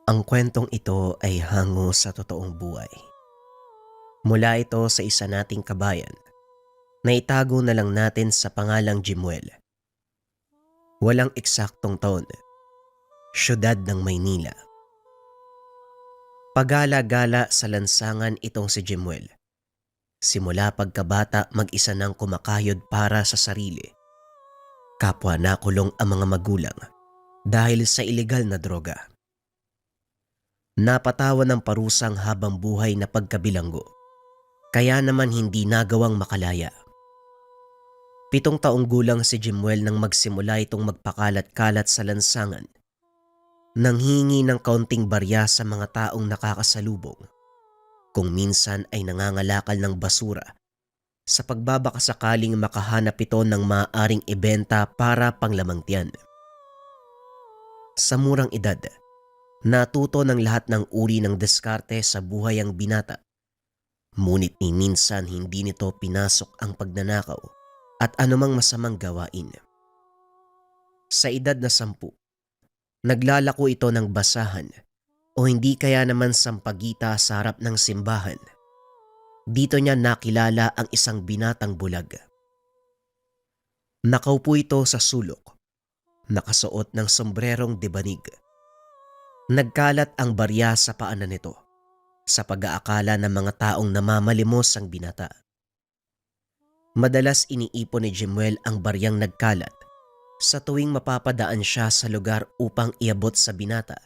Ang kwentong ito ay hango sa totoong buhay. Mula ito sa isa nating kabayan na itago na lang natin sa pangalang Jimuel. Walang eksaktong taon, syudad ng Maynila. Pagala-gala sa lansangan itong si Jimuel. Simula pagkabata mag-isa nang kumakayod para sa sarili. Kapwa nakulong ang mga magulang dahil sa ilegal na droga. Napatawan ng parusang habang buhay na pagkabilanggo. Kaya naman hindi nagawang makalaya. 7 taong gulang si Jimuel nang magsimula itong magpakalat-kalat sa lansangan. Nanghingi ng kaunting barya sa mga taong nakakasalubong. Kung minsan ay nangangalakal ng basura sa pagbabakasakaling makahanap ito ng maaaring ibenta para panglamang tiyan. Sa murang edad, natuto ng lahat ng uri ng diskarte sa buhay ang binata. Ngunit ni minsan hindi nito pinasok ang pagnanakaw at anumang masamang gawain. Sa edad na 10, naglalako ito ng basahan o hindi kaya naman sampagita sa harap ng simbahan. Dito niya nakilala ang isang binatang bulag. Nakaupo ito sa sulok, nakasuot ng sombrerong debanig. Nagkalat ang barya sa paanan nito sa pag-aakala ng mga taong namamalimos ang binata. Madalas iniipon ni Jimuel ang baryang nagkalat sa tuwing mapapadaan siya sa lugar upang iabot sa binata.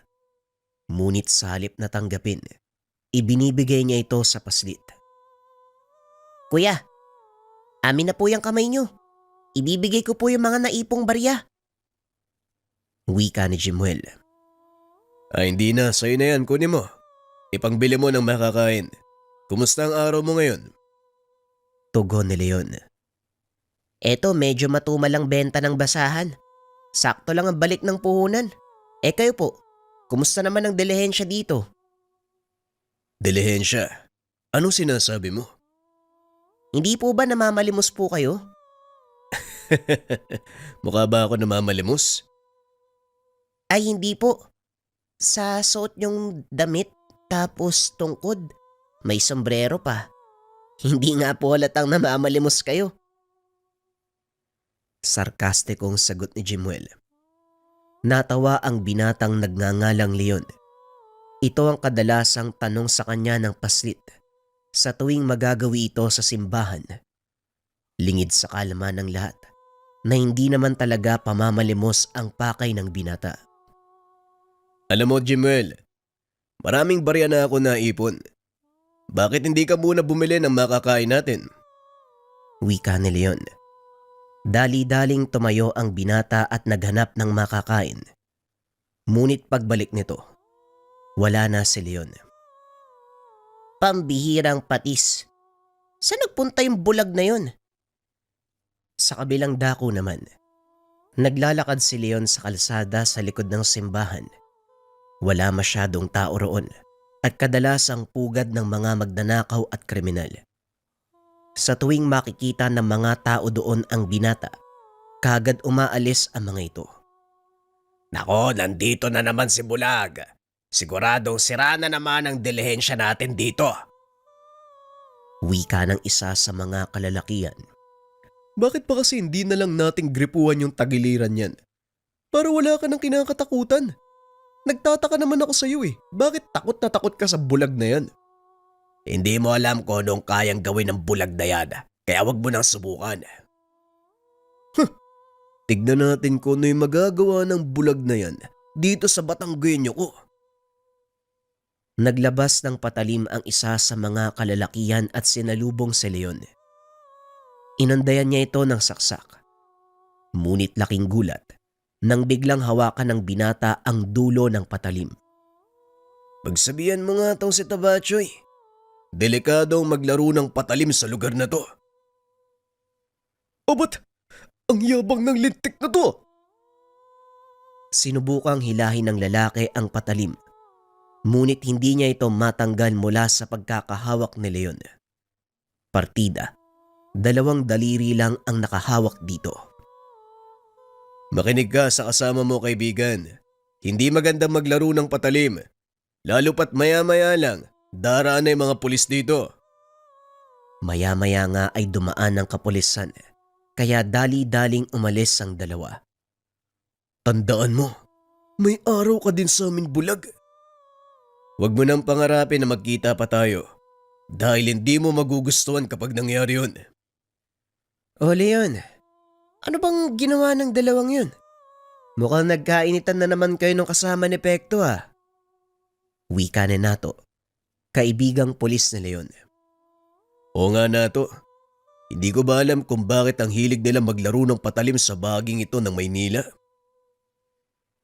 Ngunit sa halip na tanggapin, ibinibigay niya ito sa paslit. "Kuya, amin na po yung kamay niyo. Ibibigay ko po yung mga naipong barya." Wika ni Jimuel. Ay hindi na, sa'yo na yan, kunin mo. Ipangbili mo ng makakain. Kumusta ang araw mo ngayon? Tugon ni Leon. "Eto, medyo matumal ang benta ng basahan. Sakto lang ang balik ng puhunan. Kayo po, kumusta naman ang dilihensya dito?" Dilihensya? Anong sinasabi mo? "Hindi po ba namamalimos po kayo?" Mukha ba ako namamalimos? "Ay hindi po. Sa suot niyong damit tapos tungkod, may sombrero pa. Hindi nga po halatang namamalimos kayo." Sarkastikong sagot ni Jimuel. Natawa ang binatang nagngangalang Leon. Ito ang kadalasang tanong sa kanya ng paslit sa tuwing magagawi ito sa simbahan. Lingid sa kalaman ng lahat na hindi naman talaga pamamalimos ang pakay ng binata. Alam mo, Jimuel, maraming barya na ako naipon. Bakit hindi ka muna bumili ng makakain natin? Wika ni Leon. Dali-daling tumayo ang binata at naghanap ng makakain. Ngunit pagbalik nito, wala na si Leon. "Pambihirang patis. Saan nagpunta yung bulag na yun?" Sa kabilang dako naman, naglalakad si Leon sa kalsada sa likod ng simbahan. Wala masyadong tao roon at kadalasang pugad ng mga magnanakaw at kriminal. Sa tuwing makikita ng mga tao doon ang binata, kagad umaalis ang mga ito. Nako, nandito na naman si Bulag. Siguradong sira na naman ang dilihensya natin dito. Wika ng isa sa mga kalalakian. Bakit pa kasi hindi na lang nating gripuhan yung tagiliran yan? Para wala ka ng kinakatakutan. Nagtataka naman ako sa iyo eh. Bakit takot na takot ka sa bulag na yan? Hindi mo alam kung anong kayang gawin ng bulag na yan. Kaya wag mo nang subukan. Tignan natin kung ano yung magagawa ng bulag na yan dito sa Batanggenyo ko. Naglabas ng patalim ang isa sa mga kalalakian at sinalubong si Leon. Inandayan niya ito ng saksak. Ngunit laking gulat nang biglang hawakan ng binata ang dulo ng patalim. Pagsabihan mo nga tong si Tabachoy. Delikado ang maglaro ng patalim sa lugar na to. O ba't ang yabang ng lintik na to? Sinubukang hilahin ng lalaki ang patalim. Ngunit hindi niya ito matanggal mula sa pagkakahawak ni Leon. Partida, 2 daliri lang ang nakahawak dito. Makinig ka sa kasama mo, kaibigan. Hindi magandang maglaro ng patalim Lalo pat maya-maya lang, daraan na yung mga pulis dito. Maya-maya nga ay dumaan ang kapulisan, kaya dali-daling umalis ang dalawa. Tandaan mo, may araw ka din sa amin bulag. Huwag mo nang pangarapin na magkita pa tayo dahil hindi mo magugustuhan kapag nangyari yun. O Leon, ano bang ginawa ng dalawang yun? Mukhang nagkainitan na naman kayo ng kasama ni Pekto ah. Wika ni Nato, kaibigang pulis ni Leon. Oo nga Nato, hindi ko ba alam kung bakit ang hilig nila maglaro ng patalim sa bahaging ito ng Maynila?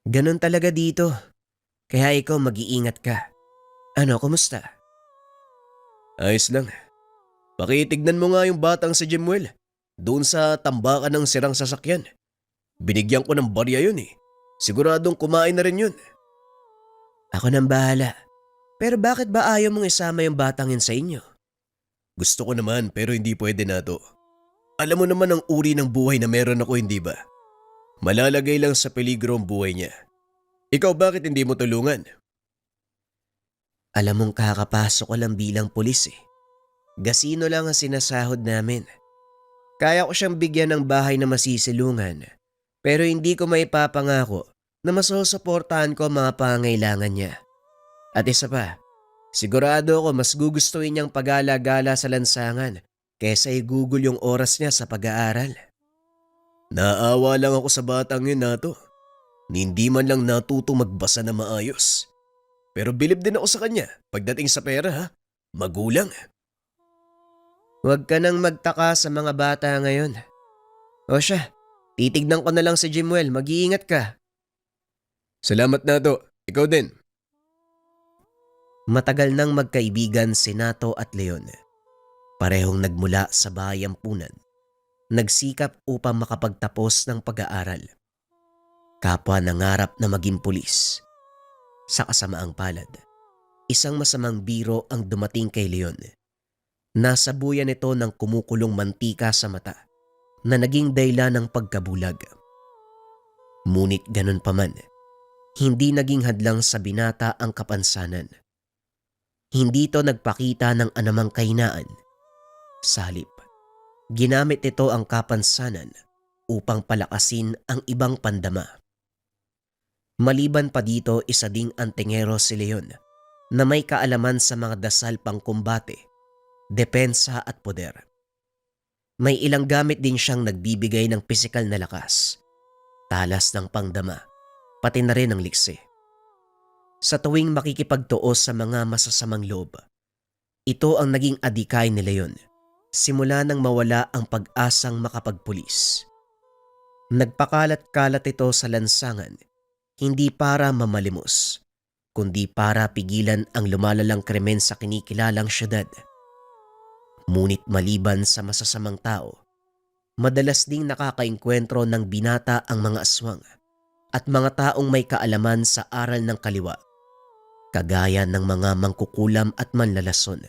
Ganon talaga dito, kaya ikaw mag-iingat ka. Ano, kumusta? Ayos lang. Pakitignan mo nga yung batang si Jemuel doon sa tambakan ng sirang sasakyan. Binigyan ko ng barya yun eh. Siguradong kumain na rin yun. Ako nang bahala. Pero bakit ba ayaw mong isama yung batang yun sa inyo? Gusto ko naman pero hindi pwede na to. Alam mo naman ang uri ng buhay na meron ako, hindi ba? Malalagay lang sa peligro ang buhay niya. Ikaw bakit hindi mo tulungan? Alam mong kakapasok ko lang bilang pulis eh. Gasino lang ang sinasahod namin. Kaya ko siyang bigyan ng bahay na masisilungan. Pero hindi ko maipapangako na masusuportahan ko ang mga pangailangan niya. At isa pa, sigurado ako mas gugustuhin niyang pag-alagala sa lansangan kaysa igugol yung oras niya sa pag-aaral. Naawa lang ako sa batang yun Nato. Hindi man lang natuto magbasa na maayos. Pero bilib din ako sa kanya pagdating sa pera ha. Magulang. Huwag ka nang magtaka sa mga bata ngayon. O siya, titignan ko na lang si Jemuel, mag-iingat ka. Salamat Nato. Ikaw din. Matagal nang magkaibigan si Nato at Leon. Parehong nagmula sa bayampunan. Nagsikap upang makapagtapos ng pag-aaral. Kapwa nangarap na maging pulis. Sa kasamaang palad, isang masamang biro ang dumating kay Leon. Nasabuyan ito ng kumukulong mantika sa mata na naging dahilan ng pagkabulag. Ngunit ganun pa man, hindi naging hadlang sa binata ang kapansanan. Hindi ito nagpakita ng anumang kahinaan. Sa halip, ginamit ito ang kapansanan upang palakasin ang ibang pandama. Maliban pa dito, isa ding antingero si Leon na may kaalaman sa mga dasal pangkumbate, depensa at poder. May ilang gamit din siyang nagbibigay ng pisikal na lakas, talas ng pangdama, pati na rin ng liksi. Sa tuwing makikipagtuos sa mga masasamang loob, ito ang naging adikay ni Leon simula nang mawala ang pag-asang makapagpulis. Nagpakalat-kalat ito sa lansangan, hindi para mamalimos, kundi para pigilan ang lumalalang krimen sa kinikilalang syudad. Ngunit maliban sa masasamang tao, madalas ding nakakaengkwentro ng binata ang mga aswang at mga taong may kaalaman sa aral ng kaliwa, kagaya ng mga mangkukulam at manlalason.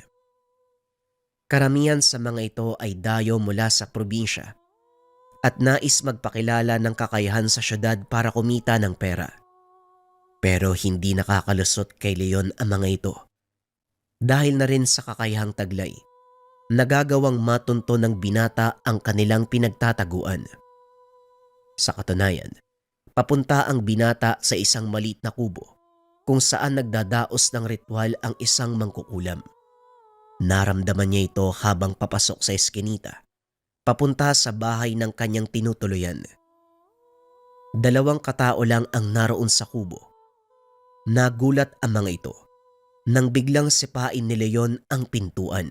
Karamihan sa mga ito ay dayo mula sa probinsya at nais magpakilala ng kakayahan sa syudad para kumita ng pera. Pero hindi nakakalusot kay Leon ang mga ito. Dahil na rin sa kakayahang taglay, nagagawang matunto ng binata ang kanilang pinagtataguan. Sa katunayan, papunta ang binata sa isang maliit na kubo kung saan nagdadaos ng ritual ang isang mangkukulam. Naramdaman niya ito habang papasok sa eskinita, papunta sa bahay ng kanyang tinutuluyan. 2 katao lang ang naroon sa kubo. Nagulat ang mga ito nang biglang sipain ni Leon ang pintuan.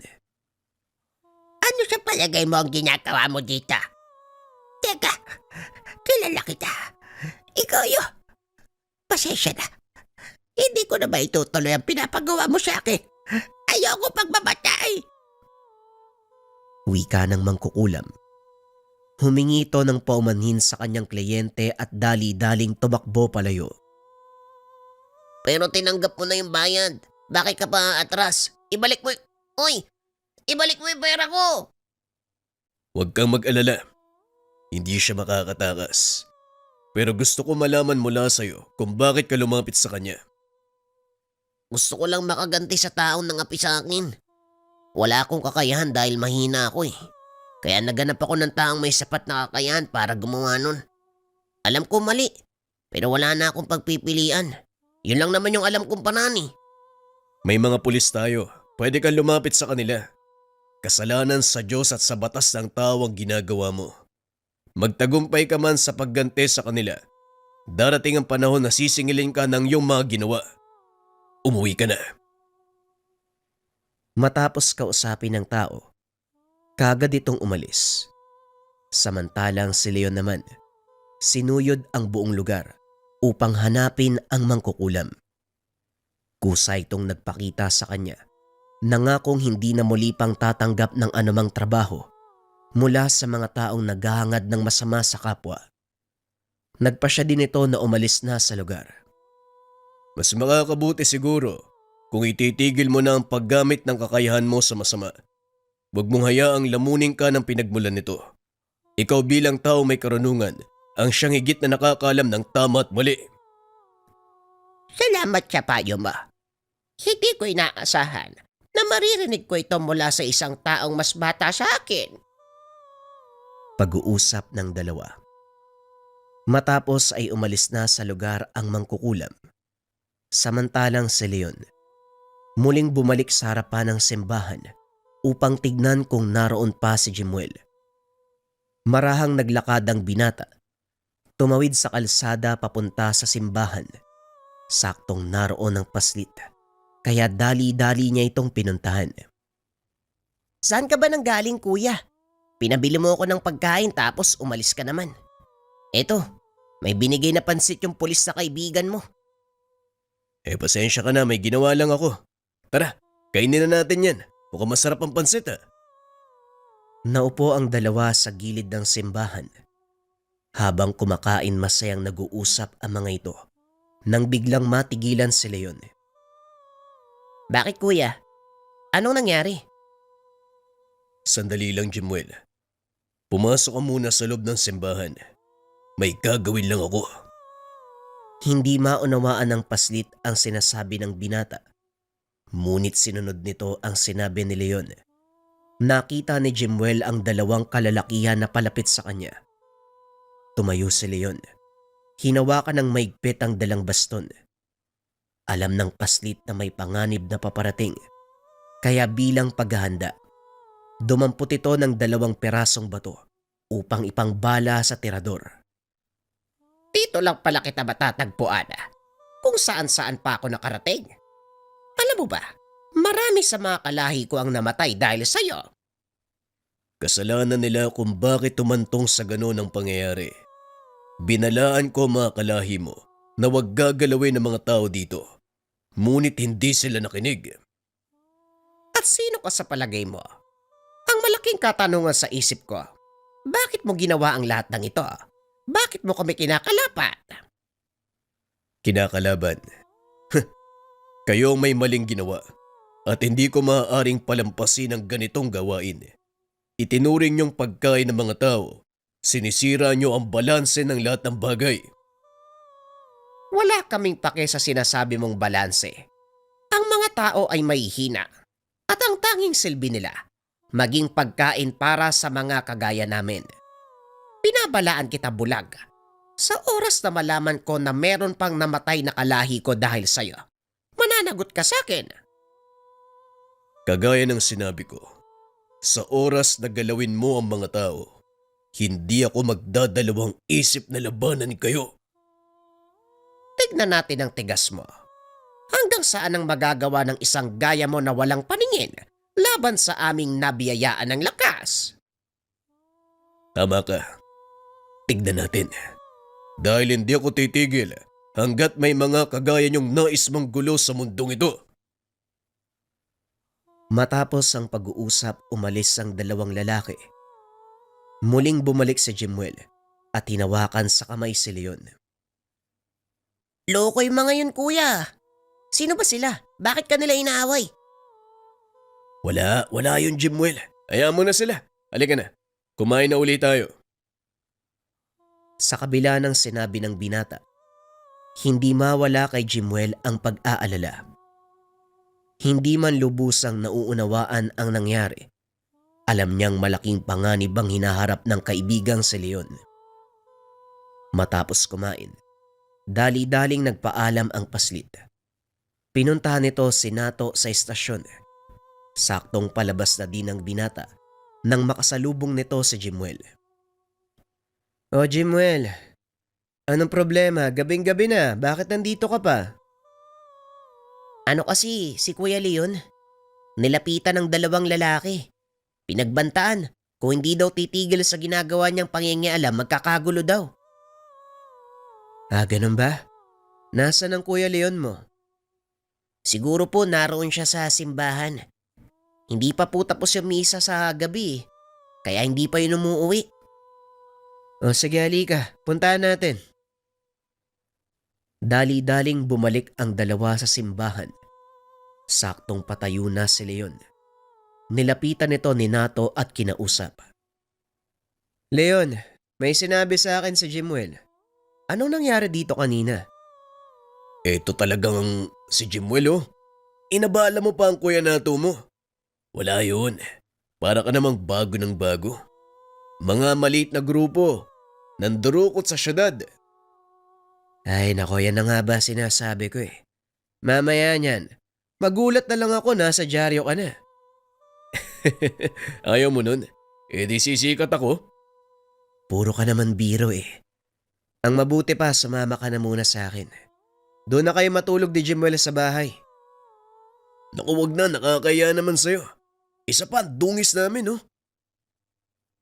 Ano sa palagay mo ang ginagawa mo dito? Teka, kilala kita. Ikaw yun. Pasensya na. Hindi ko na ba itutuloy ang pinapagawa mo sa akin? Ayoko pagbabatay. Wika ng mangkukulam. Humingi ito ng paumanhin sa kanyang kliyente at dali-daling tumakbo palayo. Pero tinanggap mo na yung bayad. Bakit ka pa atras? Ibalik mo Ibalik mo yung pera ko! Huwag kang mag-alala. Hindi siya makakatakas. Pero gusto ko malaman mula sa'yo kung bakit ka lumapit sa kanya. Gusto ko lang makaganti sa taong nangapi sa akin. Wala akong kakayahan dahil mahina ako eh. Kaya naganap ako ng taong may sapat na kakayahan para gumawa nun. Alam ko mali, pero wala na akong pagpipilian. Yun lang naman yung alam kong panani. May mga pulis tayo. Pwede kang lumapit sa kanila. Kasalanan sa Diyos at sa batas ng tao ang ginagawa mo. Magtagumpay ka man sa pagganti sa kanila. Darating ang panahon na sisingilin ka ng iyong mga ginawa. Umuwi ka na. Matapos kausapin ng tao, kagad itong umalis. Samantalang si Leon naman, sinuyod ang buong lugar upang hanapin ang mangkukulam. Kusa itong nagpakita sa kanya, nangakong hindi na muli pang tatanggap ng anumang trabaho mula sa mga taong naghahangad ng masama sa kapwa. Nagpasya din ito na umalis na sa lugar. Mas makakabuti siguro kung ititigil mo na ang paggamit ng kakayahan mo sa masama. Huwag mong hayaang lamunin ka ng pinagmulan nito. Ikaw bilang tao may karunungan ang siyang higit na nakakaalam ng tama at mali. Salamat sa payo mo. Hindi ko inaasahan na maririnig ko ito mula sa isang taong mas bata sa akin. Pag-uusap ng dalawa. Matapos ay umalis na sa lugar ang mangkukulam. Samantalang si Leon, muling bumalik sa harapan ng simbahan upang tignan kung naroon pa si Jimuel. Marahang naglakad ang binata. Tumawid sa kalsada papunta sa simbahan. Saktong naroon ang paslit, kaya dali-dali niya itong pinuntahan. Saan ka ba nang galing, kuya? Pinabili mo ako ng pagkain tapos umalis ka naman. Eto, may binigay na pansit yung pulis na kaibigan mo. Pasensya ka na, may ginawa lang ako. Tara, kainin na natin yan. Mukhang masarap ang pansit ha. Naupo ang dalawa sa gilid ng simbahan. Habang kumakain masayang nag-uusap ang mga ito, nang biglang matigilan si Leon. Bakit, kuya? Anong nangyari? Sandali lang, Jimuel. Pumasok ka muna sa loob ng simbahan. May gagawin lang ako. Hindi maunawaan ng paslit ang sinasabi ng binata. Ngunit sinunod nito ang sinabi ni Leon. Nakita ni Jimuel ang dalawang kalalakihan na palapit sa kanya. Tumayo si Leon. Hinawakan ng maigpit ang dalang baston. Alam ng paslit na may panganib na paparating. Kaya bilang paghahanda, dumampot ito ng 2 perasong bato upang ipangbala sa tirador. Dito lang pala kita matatagpuan kung saan-saan pa ako nakarating. Alam mo ba, marami sa mga kalahi ko ang namatay dahil sa'yo. Kasalanan nila kung bakit tumantong sa gano'n ang pangyayari. Binalaan ko mga kalahi mo na huwag gagalawin ng mga tao dito. Ngunit hindi sila nakinig. At sino ka sa palagay mo? Ang malaking katanungan sa isip ko, bakit mo ginawa ang lahat ng ito? Bakit mo kami kinakalapat? Kinakalaban. Kayo ang may maling ginawa at hindi ko maaaring palampasin ang ganitong gawain. Itinuring niyong pagkain ng mga tao. Sinisira niyo ang balanse ng lahat ng bagay. Wala kaming pake sa sinasabi mong balanse. Ang mga tao ay may hina at ang tanging silbi nila, maging pagkain para sa mga kagaya namin. Pinabalaan kita bulag. Sa oras na malaman ko na meron pang namatay na kalahi ko dahil sa'yo, mananagot ka sa akin. Kagaya ng sinabi ko, sa oras na galawin mo ang mga tao, hindi ako magdadalawang isip na labanan kayo. Tignan natin ang tigas mo. Hanggang saan ang magagawa ng isang gaya mo na walang paningin laban sa aming nabiyayaan ng lakas? Tama ka. Tignan natin. Dahil hindi ako titigil hanggat may mga kagaya niyong nais manggulo sa mundong ito. Matapos ang pag-uusap, umalis ang 2 lalaki. Muling bumalik si Jimuel at hinawakan sa kamay si Leon. Loko yung mga yun, kuya. Sino ba sila? Bakit ka nila inaaway? Wala yun, Jimuel. Hayaan mo na sila. Halika na. Kumain na uli tayo. Sa kabila ng sinabi ng binata, hindi mawala kay Jimuel ang pag-aalala. Hindi man lubusang nauunawaan ang nangyari, alam niyang malaking panganib ang hinaharap ng kaibigang si Leon. Matapos kumain, dali-daling nagpaalam ang paslit. Pinuntahan nito si Nato sa estasyon. Saktong palabas na din ang binata nang makasalubong nito si Jimuel. "O Jimuel, anong problema? Gabing-gabi na, bakit nandito ka pa?" Ano kasi, si Kuya Leon? Nilapitan ng dalawang lalaki. Pinagbantaan, kung hindi daw titigil sa ginagawa niyang pangingialam, magkakagulo daw. Ganun ba? Nasaan ang Kuya Leon mo? Siguro po naroon siya sa simbahan. Hindi pa po tapos yung misa sa gabi, kaya hindi pa yun umuwi. O sige, halika, puntahan natin. Dali-daling bumalik ang dalawa sa simbahan. Saktong patayo na si Leon. Nilapitan nito ni Nato at kinausap. "Leon, may sinabi sa akin si Jimuel. Anong nangyari dito kanina?" Ito talagang si Jimuel oh. Inabala mo pa ang kuya nato mo. Wala yun. Para ka namang bago ng bago. Mga maliit na grupo. Nandurukot sa syudad. Ay nako, yan na nga ba sinasabi ko eh. Mamaya niyan, magulat na lang ako nasa dyaryo ka na. Ayaw mo nun? Eh di sisikat ako. Puro ka naman biro eh. Ang mabuti pa, sumama ka na muna sa akin. Doon na kayo matulog ni Jimuel sa bahay. Naku, wag na, nakakaya naman sa'yo. Isa pa, dungis namin oh.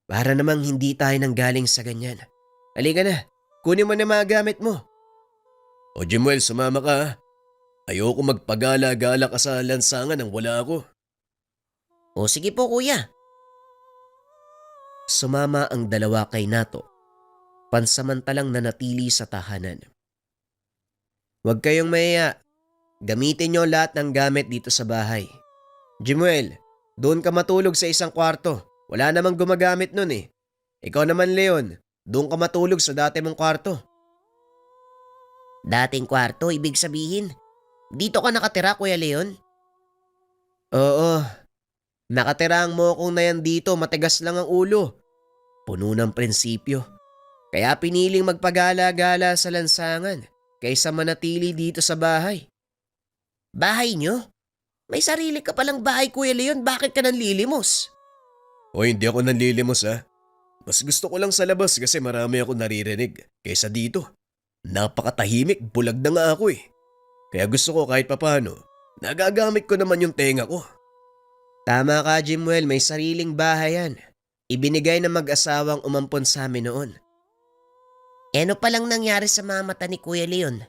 Para namang hindi tayo nanggaling sa ganyan. Halika na, kunin mo na mga gamit mo. O Jimuel, sumama ka ha. Ayoko magpagala-gala ka sa lansangan nang wala ako. O sige po kuya. Sumama ang dalawa kay Nato. Pansamantalang nanatili sa tahanan. Huwag kayong mahiya. Gamitin niyo lahat ng gamit dito sa bahay. Jimuel, doon ka matulog sa isang kwarto. Wala namang gumagamit nun eh. Ikaw naman Leon, doon ka matulog sa dati mong kwarto. Dating kwarto, ibig sabihin. Dito ka nakatira, Kuya Leon? Oo. Nakatirang mo kung na yan dito, matigas lang ang ulo. Puno ng prinsipyo. Kaya piniling magpagala-gala sa lansangan kaysa manatili dito sa bahay. Bahay niyo? May sarili ka palang bahay, Kuya Leon. Bakit ka nanlilimos? O hindi ako nanlilimos ha. Mas gusto ko lang sa labas kasi marami ako naririnig kaysa dito. Napakatahimik, bulag na nga ako eh. Kaya gusto ko kahit papano, nagagamit ko naman yung tenga ko. Tama ka, Jimuel, may sariling bahay yan. Ibinigay ng mag-asawang umampon sa amin noon. Ano palang nangyari sa mga mata ni Kuya Leon?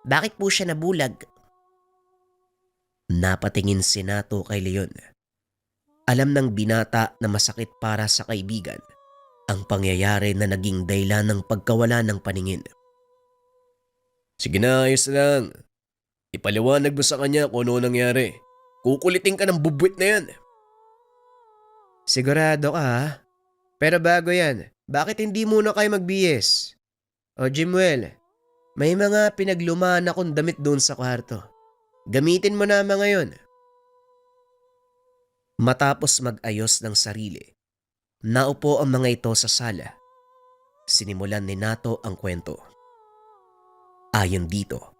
Bakit po siya nabulag? Napatingin si Nato kay Leon. Alam ng binata na masakit para sa kaibigan ang pangyayari na naging dahilan ng pagkawala ng paningin. Sige na, ayos lang. Ipaliwanag mo sa kanya kung ano nangyari. Kukulitin ka ng bubwit na yan. Sigurado ka ha? Pero bago yan, bakit hindi muna kayo magbihis? O Jimuel, may mga pinaglumaan akong damit doon sa kwarto. Gamitin mo na mga yon. Matapos mag-ayos ng sarili, naupo ang mga ito sa sala. Sinimulan ni Nato ang kwento. Ayon dito,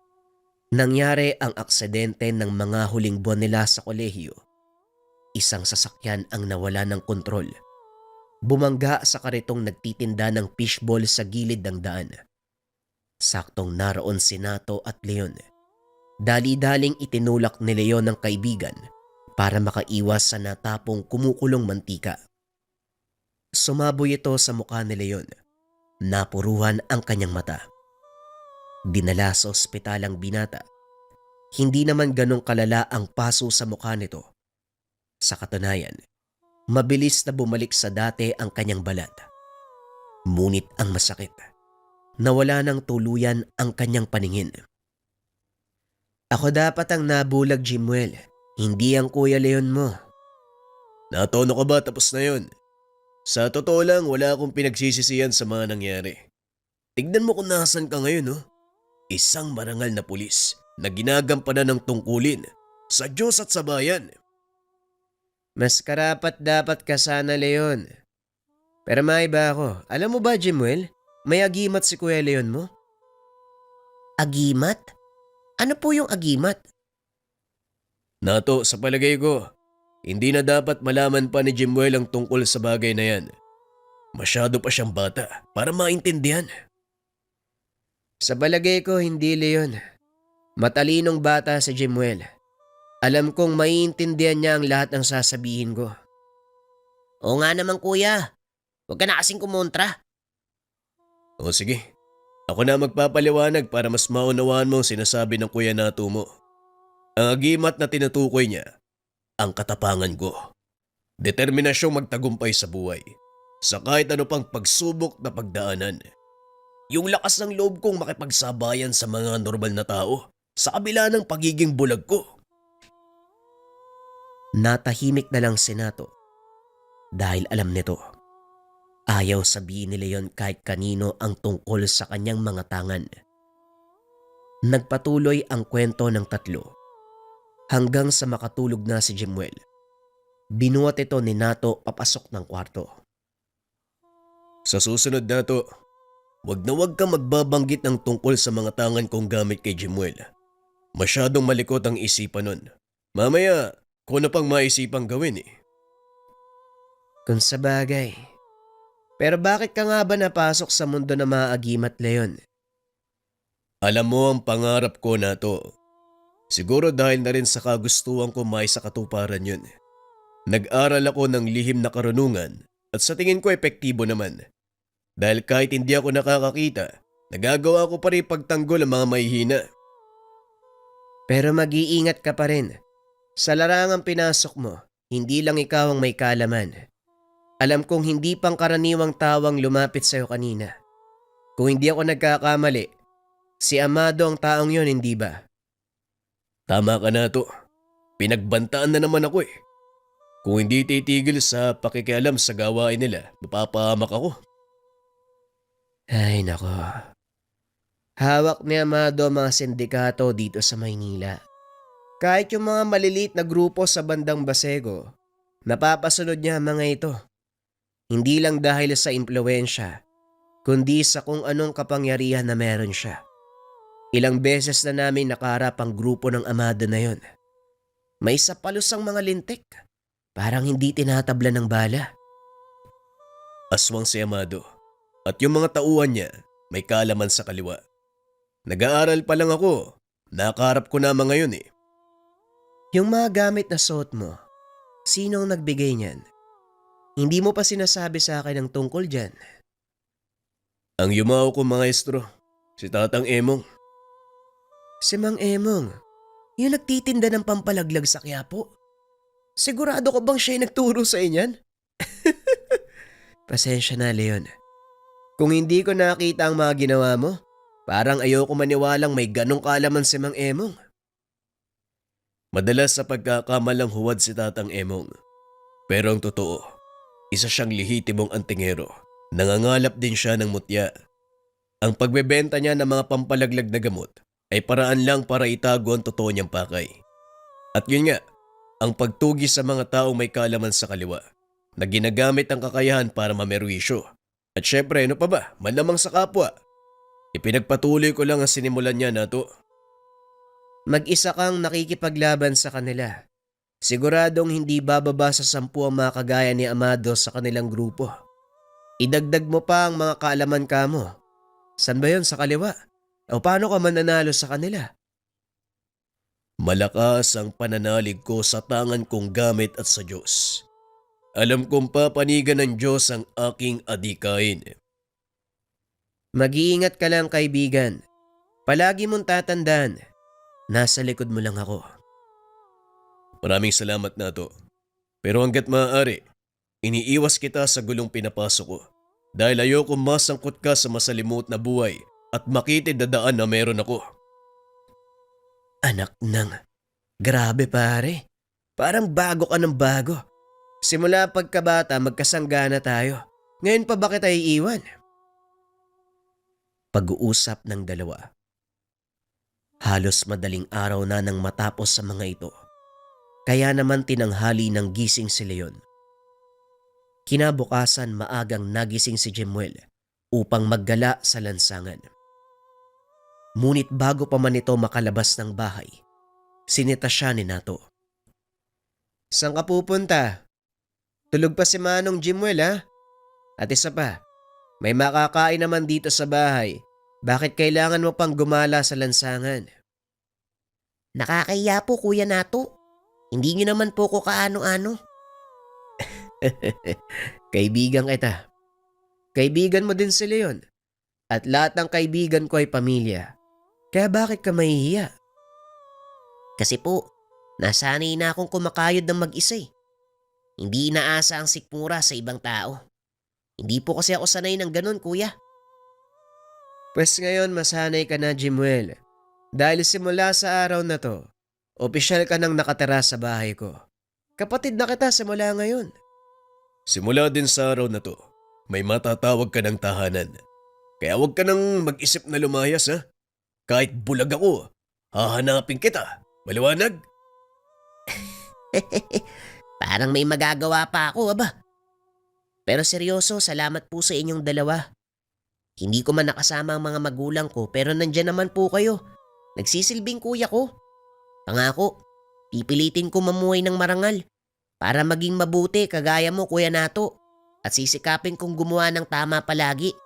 nangyari ang aksidente ng mga huling buwan nila sa kolehiyo. Isang sasakyan ang nawala ng kontrol. Bumangga sa karitong nagtitinda ng fishball sa gilid ng daan. Saktong naroon si Nato at Leon. Dali-daling itinulak ni Leon ng kaibigan para makaiwas sa natapong kumukulong mantika. Sumaboy ito sa mukha ni Leon. Napuruhan ang kanyang mata. Dinala sa ospital ang binata. Hindi naman ganong kalala ang paso sa mukha nito. Sa katunayan, mabilis na bumalik sa dati ang kanyang balat. Ngunit ang masakit, nawala ng tuluyan ang kanyang paningin. Ako dapat ang nabulag, Jimuel, hindi ang Kuya Leon mo. Natono ka ba tapos na yun? Sa totoo lang, wala akong pinagsisisihan sa mga nangyari. Tignan mo kung nasan ka ngayon oh. Isang marangal na pulis na ginagampanan ng tungkulin sa Diyos at sa bayan. Mas karapat dapat ka sana, Leon. Pero may iba ako. Alam mo ba, Jimwell? May agimat si Kuya Leon mo? Agimat? Ano po yung agimat? Nato, sa palagay ko, hindi na dapat malaman pa ni Jimwell ang tungkol sa bagay na yan. Masyado pa siyang bata para maintindihan. Sa palagay ko, hindi, Leon. Matalinong bata si Jimwell. Alam kong maiintindihan niya ang lahat ng sasabihin ko. Oo nga naman kuya. Huwag ka na kasing kumontra. O sige, ako na magpapaliwanag para mas maunawaan mo ang sinasabi ng kuya nato mo. Ang agimat na tinutukoy niya, ang katapangan ko. Determinasyong magtagumpay sa buhay. Sa kahit ano pang pagsubok na pagdaanan. Yung lakas ng loob kong makipagsabayan sa mga normal na tao sa kabila ng pagiging bulag ko. Natahimik na lang si Nato. Dahil alam nito, ayaw sabihin ni Leon kahit kanino ang tungkol sa kanyang mga tangan. Nagpatuloy ang kwento ng tatlo hanggang sa makatulog na si Jimwell. Binuhat ito ni Nato papasok ng kwarto. Sa susunod na to, wag na wag kang magbabanggit ng tungkol sa mga tangan kong gamit kay Jimwell. Masyadong malikot ang isipan nun. Mamaya, kung ano pang maisipang gawin eh. Kung sa bagay. Pero bakit ka nga ba napasok sa mundo na maagimat, Leon? Alam mo ang pangarap ko na to. Siguro dahil na rin sa kagustuhan ko may sa katuparan yun. Nag-aral ako ng lihim na karunungan at sa tingin ko epektibo naman. Dahil kahit hindi ako nakakakita, nagagawa ko pa rin pagtanggol ang mga mahihina. Pero mag-iingat ka pa rin. Sa larangang pinasok mo, hindi lang ikaw ang may kaalaman. Alam kong hindi pang karaniwang tawang lumapit sa'yo kanina. Kung hindi ako nagkakamali, si Amado ang taong yon, hindi ba? Tama ka na to. Pinagbantaan na naman ako eh. Kung hindi titigil sa pakikialam sa gawain nila, mapapahamak ako. Ay nako. Hawak ni Amado ang mga sindikato dito sa Maynila. Kahit yung mga maliliit na grupo sa bandang Basego, napapasunod niya ang mga ito. Hindi lang dahil sa impluwensya, kundi sa kung anong kapangyarihan na meron siya. Ilang beses na namin nakaharap ang grupo ng Amado na yon. May sapalusang mga lintik, parang hindi tinatabla ng bala. Aswang si Amado at yung mga tauhan niya may kaalaman sa kaliwa. Nag-aaral pa lang ako, nakaharap ko na mga yun eh. Yung mga gamit na suot mo, sino ang nagbigay niyan? Hindi mo pa sinasabi sa akin ang tungkol dyan. Ang yumaw ko maestro, si Tatang Emong. Si Mang Emong, yung nagtitinda ng pampalaglag sa Quiapo. Sigurado ko bang siya yung nagturo sa inyan? Pasensya na, Leon. Kung hindi ko nakita ang mga ginawa mo, parang ayoko maniwalang may ganong kaalaman si Mang Emong. Madalas sa pagkakamalang huwad si Tatang Emong. Pero ang totoo, isa siyang lehitimong antingero. Nangangalap din siya ng mutya. Ang pagbebenta niya ng mga pampalaglag na gamot ay paraan lang para itago ang totoo niyang pakay. At yun nga, ang pagtugi sa mga taong may kaalaman sa kaliwa na ginagamit ang kakayahan para mamerwisyo. At syempre, ano pa ba? Malamang sa kapwa. Ipinagpatuloy ko lang ang sinimulan niya na to. Mag-isa kang nakikipaglaban sa kanila. Siguradong hindi bababa sa 10 ang mga kagaya ni Amado sa kanilang grupo. Idagdag mo pa ang mga kaalaman ka mo. San ba yun, sa kaliwa? O paano ka mananalo sa kanila? Malakas ang pananalig ko sa tangan kong gamit at sa Diyos. Alam kong papanigan ng Diyos ang aking adikain. Mag-iingat ka lang, kaibigan. Palagi mong tatandaan, nasa likod mo lang ako. Maraming salamat na to. Pero hanggat maaari, iniiwas kita sa gulong pinapasok ko. Dahil ayoko masangkot ka sa masalimut na buhay at makitid na daan na meron ako. Anak ng, grabe pare. Parang bago ka ng bago. Simula pagkabata magkasanggana tayo. Ngayon pa ba kita iiwan? Pag-uusap ng dalawa. Halos madaling araw na nang matapos sa mga ito Kaya naman tinanghali ng gising si Leon. Kinabukasan maagang nagising si Jemuel upang maggala sa lansangan. Ngunit bago pa man ito makalabas ng bahay, sinita siya ni Nato. "Saan ka pupunta? Tulog pa si Manong Jemuel ha? At isa pa, may makakain naman dito sa bahay. Bakit kailangan mo pang gumala sa lansangan?" Nakakahiya po, Kuya Nato. Hindi niyo naman po ko kaano-ano. Kaibigan kita. Kaibigan mo din si Leon. At lahat ng kaibigan ko ay pamilya. Kaya bakit ka mahihiya? Kasi po, nasanay na akong kumakayod ng mag-isa eh. Hindi inaasa ang sikmura sa ibang tao. Hindi po kasi ako sanay ng ganun, Kuya. Pues ngayon masanay ka na, Jemuel. Dahil simula sa araw na to, opisyal ka nang nakatira sa bahay ko. Kapatid na kita simula ngayon. Simula din sa araw na to, may matatawag ka ng tahanan. Kaya huwag ka nang mag-isip na lumayas ha. Kahit bulag ako, hahanapin kita. Maliwanag? Parang may magagawa pa ako, aba. Pero seryoso, salamat po sa inyong dalawa. Hindi ko man nakasama ang mga magulang ko pero nandyan naman po kayo. Nagsisilbing kuya ko. Pangako, pipilitin ko mamuhay ng marangal para maging mabuti kagaya mo, Kuya Nato. At sisikapin kong gumawa ng tama palagi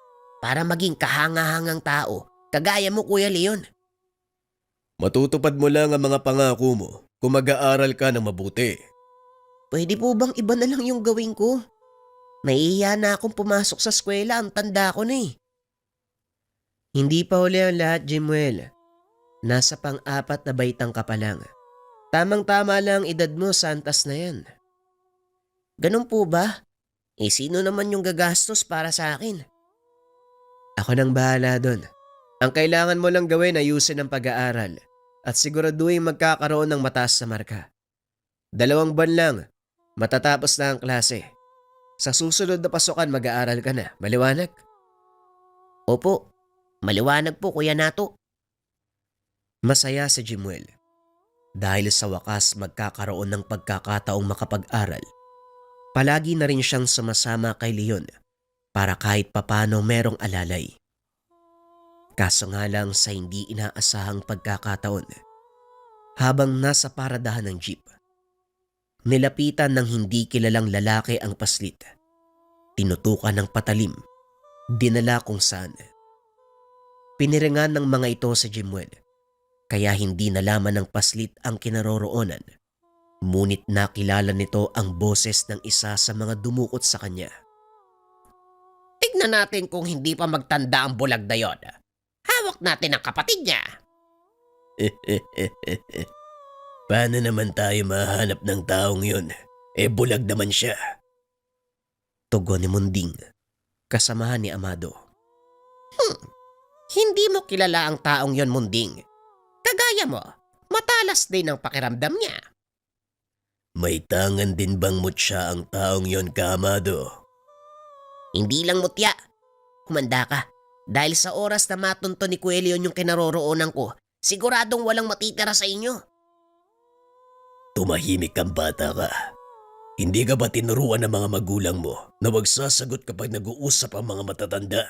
para maging kahangahangang tao kagaya mo, Kuya Leon. Matutupad mo lang ang mga pangako mo kung mag-aaral ka ng mabuti. Pwede po bang iba na lang yung gawin ko? Nahihiya na akong pumasok sa eskwela, ang tanda ko na eh. Hindi pa huli ang lahat, Jemuel. Nasa pang-4 na baitang ka pa lang. Tamang-tama lang ang edad mo sa antas na yan. Ganun po ba? Eh sino naman yung gagastos para sa akin? Ako nang bahala doon. Ang kailangan mo lang gawin ay ayusin ang pag-aaral at siguraduhin magkakaroon ng mataas na marka. 2 buwan lang, matatapos na ang klase. Sa susunod na pasukan mag-aaral ka na, maliwanag? Opo, maliwanag po, Kuya Nato. Masaya si Jemuel dahil sa wakas magkakaroon ng pagkakataong makapag-aral. Palagi na rin siyang sumasama kay Leon para kahit papano merong alalay. Kaso nga lang sa hindi inaasahang pagkakataon, habang nasa paradahan ng jeep, nilapitan ng hindi kilalang lalaki ang paslit. Tinutukan ng patalim, dinala kung saan. Piniringan ng mga ito si Jemuel, kaya hindi nalaman ng paslit ang kinaroroonan. Ngunit nakilala nito ang boses ng isa sa mga dumukot sa kanya. Tignan natin kung hindi pa magtanda ang bulag na yon. Hawak natin ang kapatid niya. Paano naman tayo mahanap ng taong yun? Eh bulag naman siya. Tugon ni Munding, kasamahan ni Amado. Hindi mo kilala ang taong yon, Munding. Kagaya mo, matalas din ang pakiramdam niya. May tangan din bang mutya ang taong yon, Kamado? Hindi lang mutya. Humanda ka. Dahil sa oras na matunto ni Kuya Leon yung kinaroroonan ko, siguradong walang matitira sa inyo. Tumahimik kang bata ka. Hindi ka ba tinuruan ng mga magulang mo na wag sasagot kapag nag-uusap ang mga matatanda?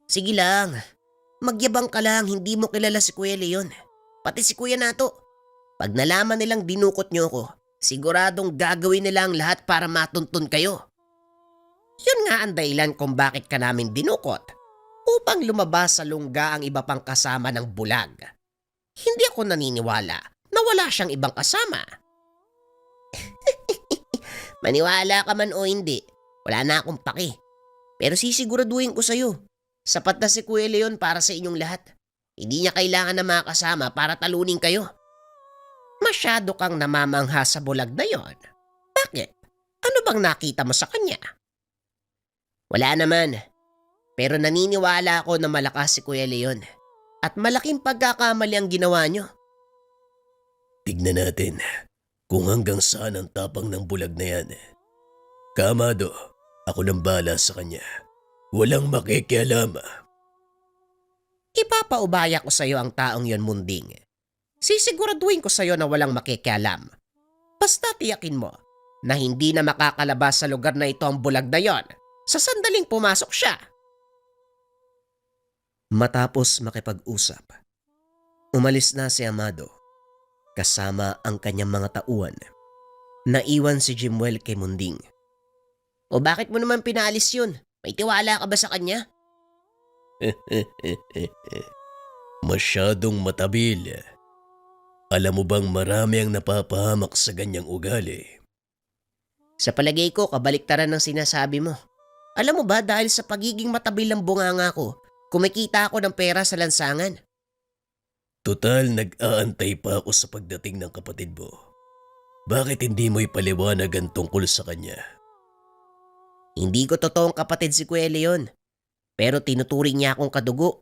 Sige lang. Magyabang ka lang, hindi mo kilala si Kuya Leon. Pati si Kuya Nato. Pag nalaman nilang dinukot niyo ko, siguradong gagawin nila ang lahat para matuntun kayo. Yun nga ang dahilan kung bakit ka namin dinukot. Upang lumabas sa lungga ang iba pang kasama ng bulag. Hindi ako naniniwala na wala siyang ibang kasama. Maniwala ka man o hindi, wala na akong paki. Pero sisiguraduhin ko sa'yo, sapat na si Kuya Leon para sa inyong lahat. Hindi niya kailangan na makasama para talunin kayo. Masyado kang namamangha sa bulag na yon. Bakit? Ano bang nakita mo sa kanya? Wala naman. Pero naniniwala ako na malakas si Kuya Leon. At malaking pagkakamali ang ginawa niyo. Tignan natin kung hanggang saan ang tapang ng bulag na yan. Kamado, ako nang bala sa kanya. Walang makikialam. Ipapaubaya ko sa iyo ang taong yon, Munding. Sisiguraduhin ko sa'yo na walang makikialam. Basta tiyakin mo na hindi na makakalabas sa lugar na ito ang bulag na yon sa sandaling pumasok siya. Matapos makipag-usap, umalis na si Amado kasama ang kanyang mga tauhan. Naiwan si Jimwell kay Munding. O bakit mo naman pinaalis yun? May tiwala ka ba sa kanya? Masyadong matabil. Alam mo bang marami ang napapahamak sa ganyang ugali? Sa palagay ko, kabaliktaran ng sinasabi mo. Alam mo ba, dahil sa pagiging matabil ng bunganga ko, kumikita ako ng pera sa lansangan. Total, nag-aantay pa ako sa pagdating ng kapatid mo. Bakit hindi mo ipaliwanag ang tungkol sa kanya? Hindi ko totoong kapatid si Kuya Leon, pero tinuturing niya akong kadugo.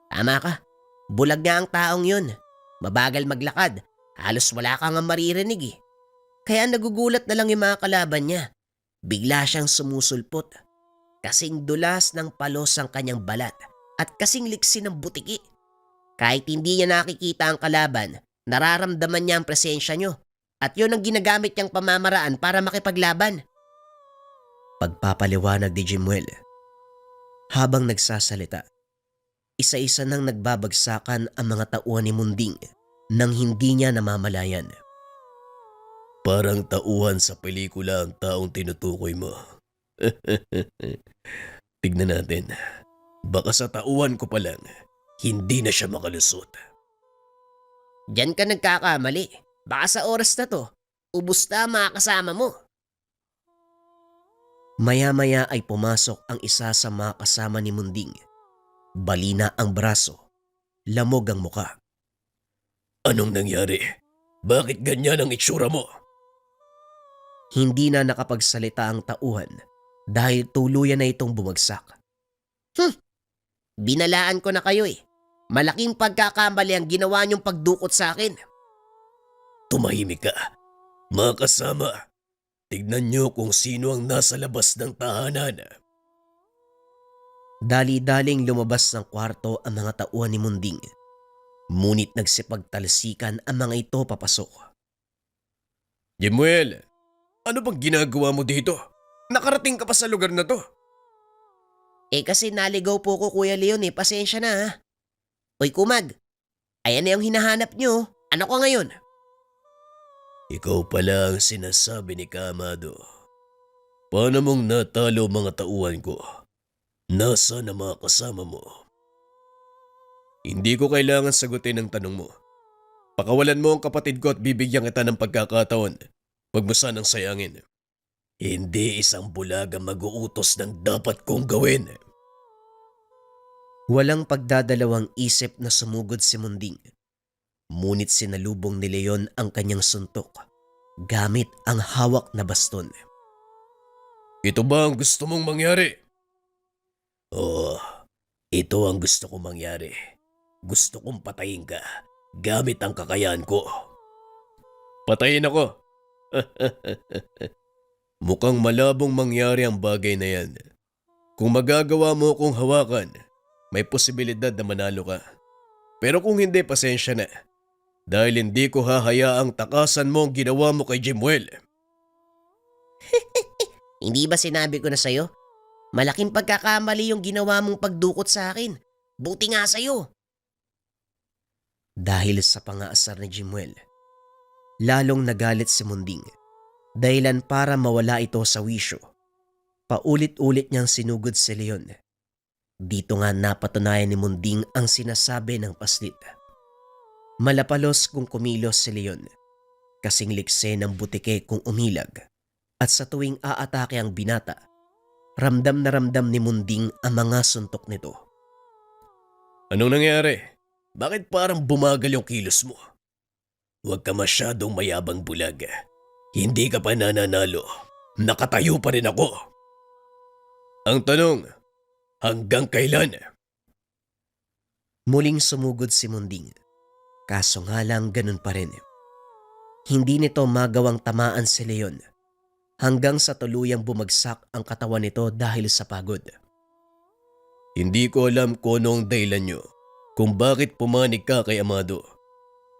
Tama ka, bulag nga ang taong yun. Mabagal maglakad, halos wala kang maririnig eh. Kaya nagugulat na lang yung mga kalaban niya. Bigla siyang sumusulpot. Kasing dulas ng palos ang kanyang balat at kasing liksi ng butiki. Kahit hindi niya nakikita ang kalaban, nararamdaman niya ang presensya niyo at yun ang ginagamit niyang pamamaraan para makipaglaban. Pagpapaliwanag ni Jimwell. Habang nagsasalita, isa-isa nang nagbabagsakan ang mga tauhan ni Munding nang hindi niya namamalayan. Parang tauhan sa pelikula ang taong tinutukoy mo. Tignan natin. Baka sa tauhan ko pa lang, hindi na siya makalusot. Diyan ka nagkakamali. Baka sa oras na to, ubus na ang mga kasama mo. Maya-maya ay pumasok ang isa sa mga kasama ni Munding. Balina ang braso, lamog ang muka. Anong nangyari? Bakit ganyan ang itsura mo? Hindi na nakapagsalita ang tauhan dahil tuluyan na itong bumagsak. Binalaan ko na kayo eh. Malaking pagkakamali ang ginawa niyong pagdukot sa akin. Tumahimik ka. Mga kasama, tignan niyo kung sino ang nasa labas ng tahanan. Dali-daling lumabas ng kwarto ang mga tauhan ni Munding. Ngunit nagsipagtalsikan ang mga ito papasok. Jimwell, ano bang ginagawa mo dito? Nakarating ka pa sa lugar na to. Eh kasi naligaw po ko Kuya Leon eh, pasensya na ha. Uy Kumag, ayan na yung hinahanap niyo. Ano ko ngayon? Ikaw pala ang sinasabi ni Kamado. Paano mong natalo mga tauhan ko? Nasa na mga kasama mo? Hindi ko kailangan sagutin ang tanong mo. Pakawalan mo ang kapatid ko at bibigyan kita ng pagkakataon. Huwag mo sanang sayangin. Hindi isang bulag ang mag-uutos ng dapat kong gawin. Walang pagdadalawang isip na sumugod si Munding. Ngunit sinalubong ni Leon ang kanyang suntok gamit ang hawak na baston. Ito ba ang gusto mong mangyari? Oo, ito ang gusto kong mangyari. Gusto kong patayin ka gamit ang kakayahan ko. Patayin ako? Mukhang malabong mangyari ang bagay na yan. Kung magagawa mo akong hawakan, may posibilidad na manalo ka. Pero kung hindi, pasensya na. Dahil hindi ko hahayaang takasan mo ang ginawa mo kay Jimwell. Hindi ba sinabi ko na sa'yo? Malaking pagkakamali yung ginawa mong pagdukot sa akin. Buti nga sa'yo. Dahil sa pangaasar ni Jimwell, lalong nagalit si Munding. Dahilan para mawala ito sa wisyo. Paulit-ulit niyang sinugod si Leon. Dito nga napatunayan ni Munding ang sinasabi ng paslit. Malapalos kung kumilos si Leon. Kasing likse ng butike kung umilag. At sa tuwing aatake ang binata, ramdam na ramdam ni Munding ang mga suntok nito. Anong nangyari? Bakit parang bumagal yung kilos mo? Huwag ka masyadong mayabang bulag. Hindi ka pa nananalo. Nakatayo pa rin ako. Ang tanong, hanggang kailan? Muling sumugod si Munding. Kaso nga lang ganun pa rin. Hindi nito magawang tamaan si Leon hanggang sa tuluyang bumagsak ang katawan nito dahil sa pagod. Hindi ko alam kung ano ang dahilan nyo kung bakit pumanig ka kay Amado.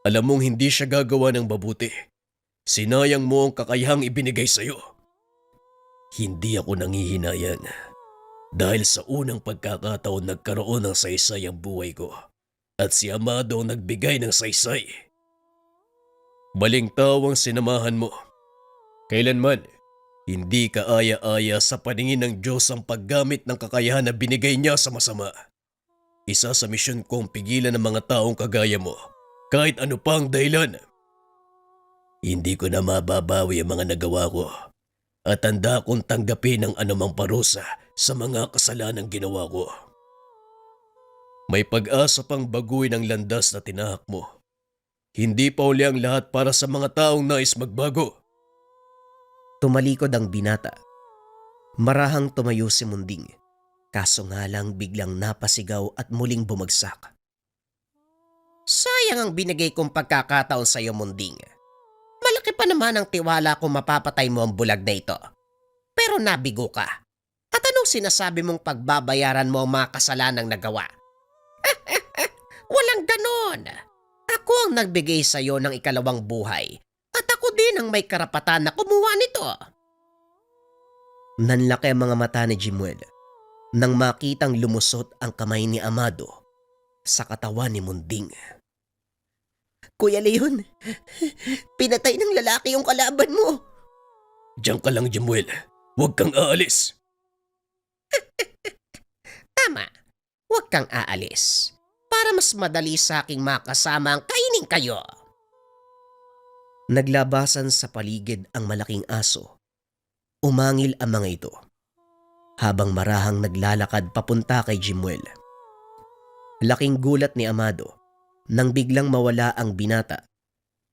Alam mong hindi siya gagawa ng mabuti. Sinayang mo ang kakayahang ibinigay sa'yo. Hindi ako nanghihinayang dahil sa unang pagkakataon nagkaroon ng saysay ang buhay ko at si Amado ang nagbigay ng saysay. Maling tao ang sinamahan mo. Kailanman, hindi ka aya-aya sa paningin ng Diyos ang paggamit ng kakayahan na binigay niya sa masama. Isa sa misyon kong pigilan ng mga taong kagaya mo, kahit ano pa ang dahilan. Hindi ko na mababawi ang mga nagawa ko at handa akong tanggapin ang anumang parusa sa mga kasalanang ginawa ko. May pag-asa pang baguhin ang landas na tinahak mo. Hindi pa uli ang lahat para sa mga taong nais magbago. Tumalikod ang binata. Marahang tumayo si Munding, kaso nga lang biglang napasigaw at muling bumagsak. Sayang ang binigay kong pagkakataon sa iyo, Munding. Malaki pa naman ang tiwala kung mapapatay mo ang bulag na ito. Pero nabigo ka. At anong sinasabi mong pagbabayaran mo ang mga kasalanang nagawa? Walang ganon. Ako ang nagbigay sa iyo ng ikalawang buhay. At ako din ang may karapatan na kumuha nito. Nanlaki ang mga mata ni Jimuel nang makitang lumusot ang kamay ni Amado sa katawan ni Munding. Kuya Leon, pinatay ng lalaki yung kalaban mo. Diyan ka lang, Jemuel. Huwag kang aalis. Tama, huwag kang aalis. Para mas madali sa aking makasama ang kainin kayo. Naglabasan sa paligid ang malaking aso. Umangil ang mga ito habang marahang naglalakad papunta kay Jimuel. Laking gulat ni Amado nang biglang mawala ang binata,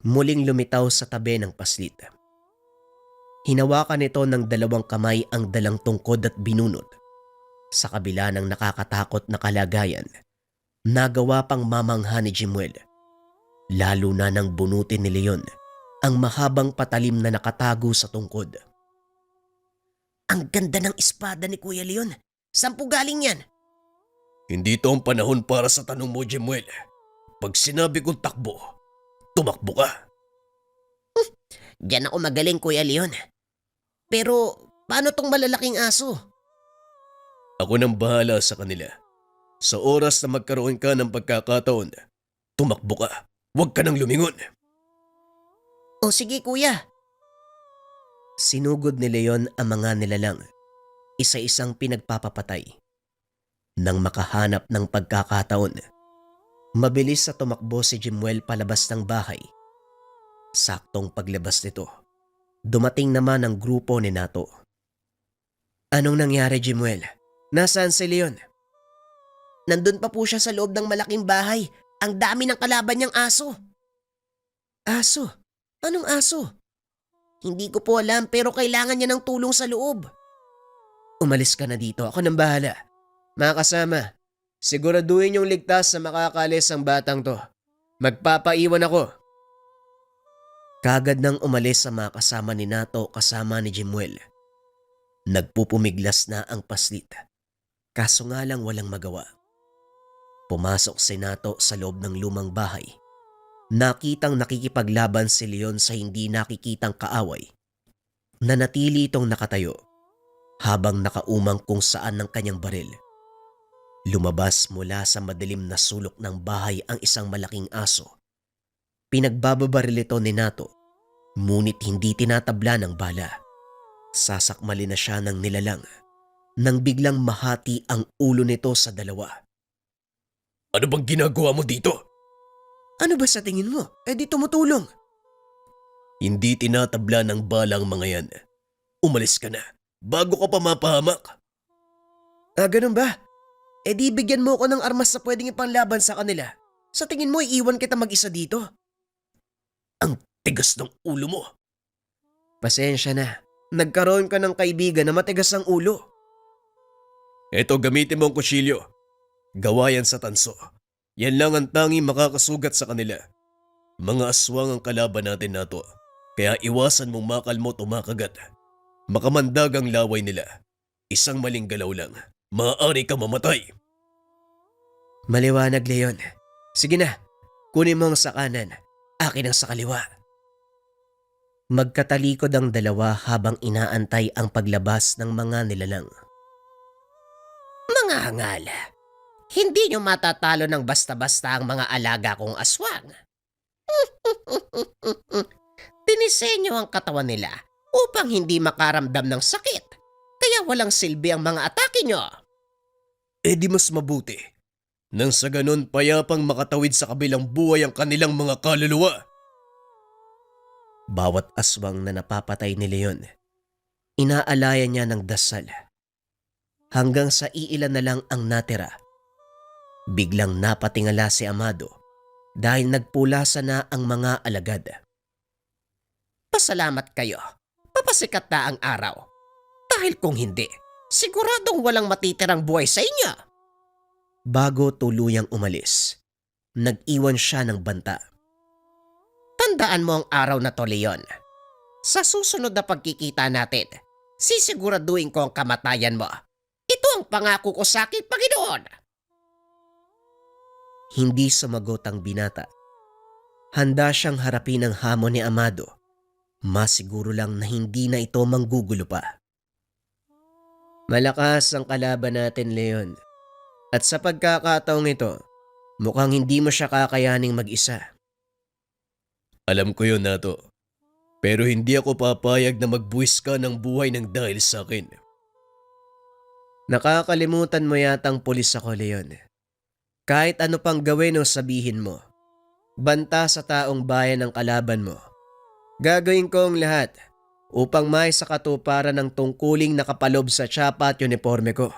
muling lumitaw sa tabi ng paslit. Hinawakan nito ng dalawang kamay ang dalang tungkod at binunot. Sa kabila ng nakakatakot na kalagayan, nagawa pang mamangha ni Jimuel, lalo na nang bunutin ni Leon ang mahabang patalim na nakatago sa tungkod. Ang ganda ng espada ni Kuya Leon. Saan po galing yan? Hindi to ang panahon para sa tanong mo, Jemuel. Pag sinabi kong takbo, tumakbo ka. Diyan ako magaling, Kuya Leon. Pero paano tong malalaking aso? Ako nang bahala sa kanila. Sa oras na magkaroon ka ng pagkakataon, tumakbo ka. Huwag ka nang lumingon. O sige, Kuya. Sinugod ni Leon ang mga nilalang, isa-isang pinagpapapatay. Nang makahanap ng pagkakataon, mabilis sa tumakbo si Jimuel palabas ng bahay. Saktong paglabas nito, dumating naman ang grupo ni Nato. Anong nangyari, Jimuel? Nasaan si Leon? Nandun pa po siya sa loob ng malaking bahay. Ang dami ng kalaban niyang aso. Aso? Anong aso? Hindi ko po alam pero kailangan niya ng tulong sa loob. Umalis ka na dito, ako nang bahala. Mga kasama, siguraduhin yung ligtas na makakalis ang batang to. Magpapaiwan ako. Kagad nang umalis ang mga kasama ni Nato kasama ni Jimuel. Nagpupumiglas na ang paslit. Kaso nga lang walang magawa. Pumasok si Nato sa loob ng lumang bahay. Nakitang nakikipaglaban si Leon sa hindi nakikitang kaaway. Nanatili itong nakatayo habang nakaumang kung saan ng kanyang baril. Lumabas mula sa madilim na sulok ng bahay ang isang malaking aso. Pinagbababaril ito ni Nato, ngunit hindi tinatabla ng bala. Sasakmali na siya ng nilalang nang biglang mahati ang ulo nito sa dalawa. Ano bang ginagawa mo dito? Ano ba sa tingin mo? Di tumutulong. Hindi tinatabla ng bala ang mga yan. Umalis ka na, bago ka pa mapahamak. Ganun ba? Di bigyan mo ko ng armas na pwedeng ipanglaban sa kanila. Sa tingin mo iiwan kita mag-isa dito? Ang tigas ng ulo mo. Pasensya na. Nagkaroon ka ng kaibigan na matigas ang ulo. Eto, gamitin mo ang kutsilyo. Gawa yan sa tanso. Yan lang ang tanging makakasugat sa kanila. Mga aswang ang kalaban natin Nato. Kaya iwasan mong makalmot o makagat. Makamandag ang laway nila. Isang maling galaw lang. Maaari ka mamatay. Maliwanag, Leon. Sige na, kunin mo ang sakanan. Akin ang sa kaliwa. Magkatalikod ang dalawa habang inaantay ang paglabas ng mga nilalang. Mga hangal, hindi nyo matatalo ng basta-basta ang mga alaga kong aswang. Dinisenyo ang katawan nila upang hindi makaramdam ng sakit, kaya walang silbi ang mga atake nyo. Eh di mas mabuti. Nang sa ganon payapang makatawid sa kabilang buhay ang kanilang mga kaluluwa. Bawat aswang na napapatay ni Leon, inaalaya niya ng dasal. Hanggang sa iilan na lang ang natira. Biglang napatingala si Amado dahil nagpulasa na ang mga alagad. Pasalamat kayo. Papasikat na ang araw. Dahil kung hindi, siguradong walang matitirang buhay sa inyo. Bago tuluyang umalis, nag-iwan siya ng banta. Tandaan mo ang araw na to, Leon. Sa susunod na pagkikita natin, sisiguraduhin ko ang kamatayan mo. Ito ang pangako ko sa aking Panginoon. Hindi sumagot ang binata. Handa siyang harapin ang hamon ni Amado. Masiguro lang na hindi na ito manggugulo pa. Malakas ang kalaban natin, Leon. At sa pagkakataong ito, mukhang hindi mo siya kakayaning mag-isa. Alam ko yun, Nato. Pero hindi ako papayag na magbuwis ka ng buhay ng dahil sa akin. Nakakalimutan mo yatang pulis ako, Leon. Kahit ano pang gawin o sabihin mo, banta sa taong bayan ang kalaban mo. Gagawin ko ang lahat upang may sa katuparan ng tungkuling nakapalob sa tsapa at uniforme ko.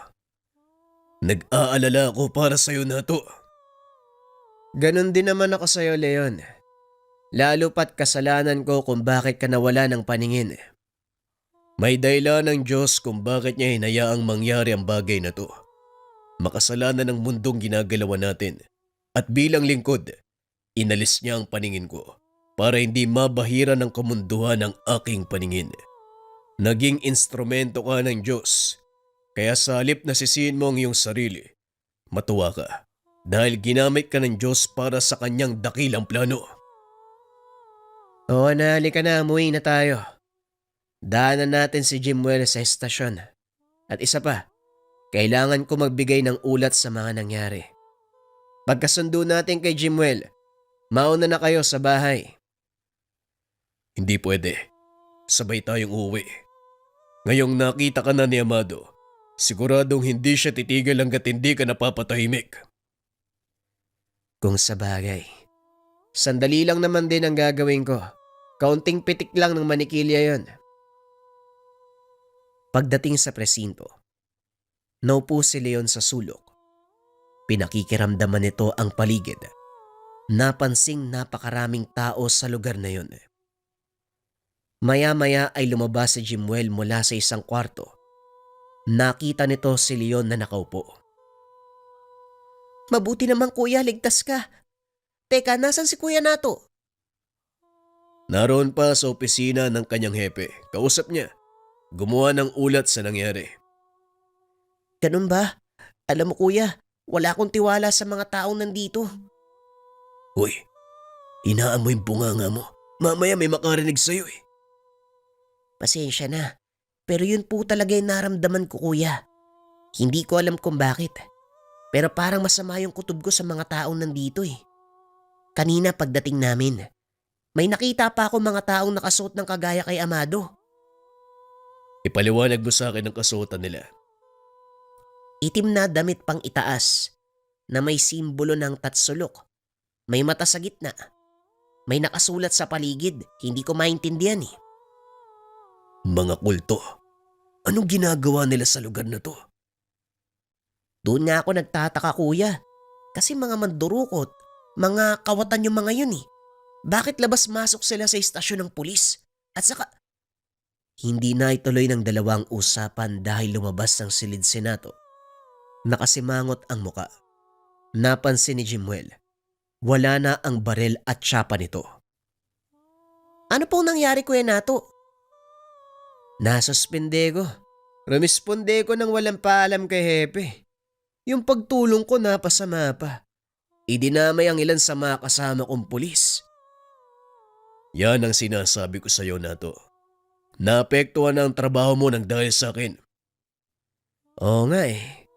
Nag-aalala ako para sa'yo, Nato. Ganon din naman ako sa'yo, Leon. Lalo pat kasalanan ko kung bakit ka nawala ng paningin. May dahilan ng Diyos kung bakit niya hinayaang mangyari ang bagay na to. Makasalanan ng mundong ginagalawan natin. At bilang lingkod, inalis niya ang paningin ko para hindi mabahira ng kamunduhan ang aking paningin. Naging instrumento ka ng Diyos, kaya sa halip na sisihin mo ang iyong sarili, matuwa ka dahil ginamit ka ng Diyos para sa kanyang dakilang plano. Oo na, halika na, umuwi na tayo. Daanan natin si Jimwell sa estasyon. At isa pa, kailangan ko magbigay ng ulat sa mga nangyari. Pagkasundo natin kay Jimwell, mauna na kayo sa bahay. Hindi pwede. Sabay tayong uuwi. Ngayong nakita ka na ni Amado, siguradong hindi siya titigil hanggat hindi ka napapatahimik. Kung sa bagay, sandali lang naman din ang gagawin ko. Kaunting pitik lang ng manikilya yon. Pagdating sa presinto, naupo si Leon sa sulok. Pinakikiramdaman nito ang paligid. Napansing napakaraming tao sa lugar na yon. Maya-maya ay lumabas si Jimwell mula sa isang kwarto. Nakita nito si Leon na nakaupo. Mabuti naman kuya, ligtas ka. Teka, nasan si Kuya Nato? Naroon pa sa opisina ng kanyang hepe. Kausap niya. Gumawa ng ulat sa nangyari. Ganun ba? Alam mo kuya, wala akong tiwala sa mga taong nandito. Uy, inaan mo yung bunganga mo. Mamaya may makarinig sa'yo eh. Pasensya na, pero yun po talaga yung naramdaman ko kuya. Hindi ko alam kung bakit. Pero parang masama yung kutob ko sa mga taong nandito eh. Kanina pagdating namin, may nakita pa ako mga taong nakasuot ng kagaya kay Amado. Ipaliwanag mo sa akin ang kasuotan nila. Itim na damit pang itaas na may simbolo ng tatsulok. May mata sa gitna. May nakasulat sa paligid, hindi ko maintindihan eh. Mga kulto. Anong ginagawa nila sa lugar na to? Doon nga ako nagtataka kuya. Kasi mga mandurukot, mga kawatan yung mga yun eh. Bakit labas-masok sila sa istasyon ng pulis? At saka, hindi na ituloy ng dalawang usapan dahil lumabas ng silid senato. Nakasimangot ang muka. Napansin ni Jimwell. Wala na ang barel at tsapa nito. Ano pong nangyari Kuya Nato? Nasuspende ko. Rumisponde ko nang walang paalam kay Hepe. Yung pagtulong ko napasama pa. Idinamay ang ilan sa mga kasama kong pulis. Yan ang sinasabi ko sa'yo, Nato. Naapektuhan ang trabaho mo ng dahil sa akin. Oo nga eh.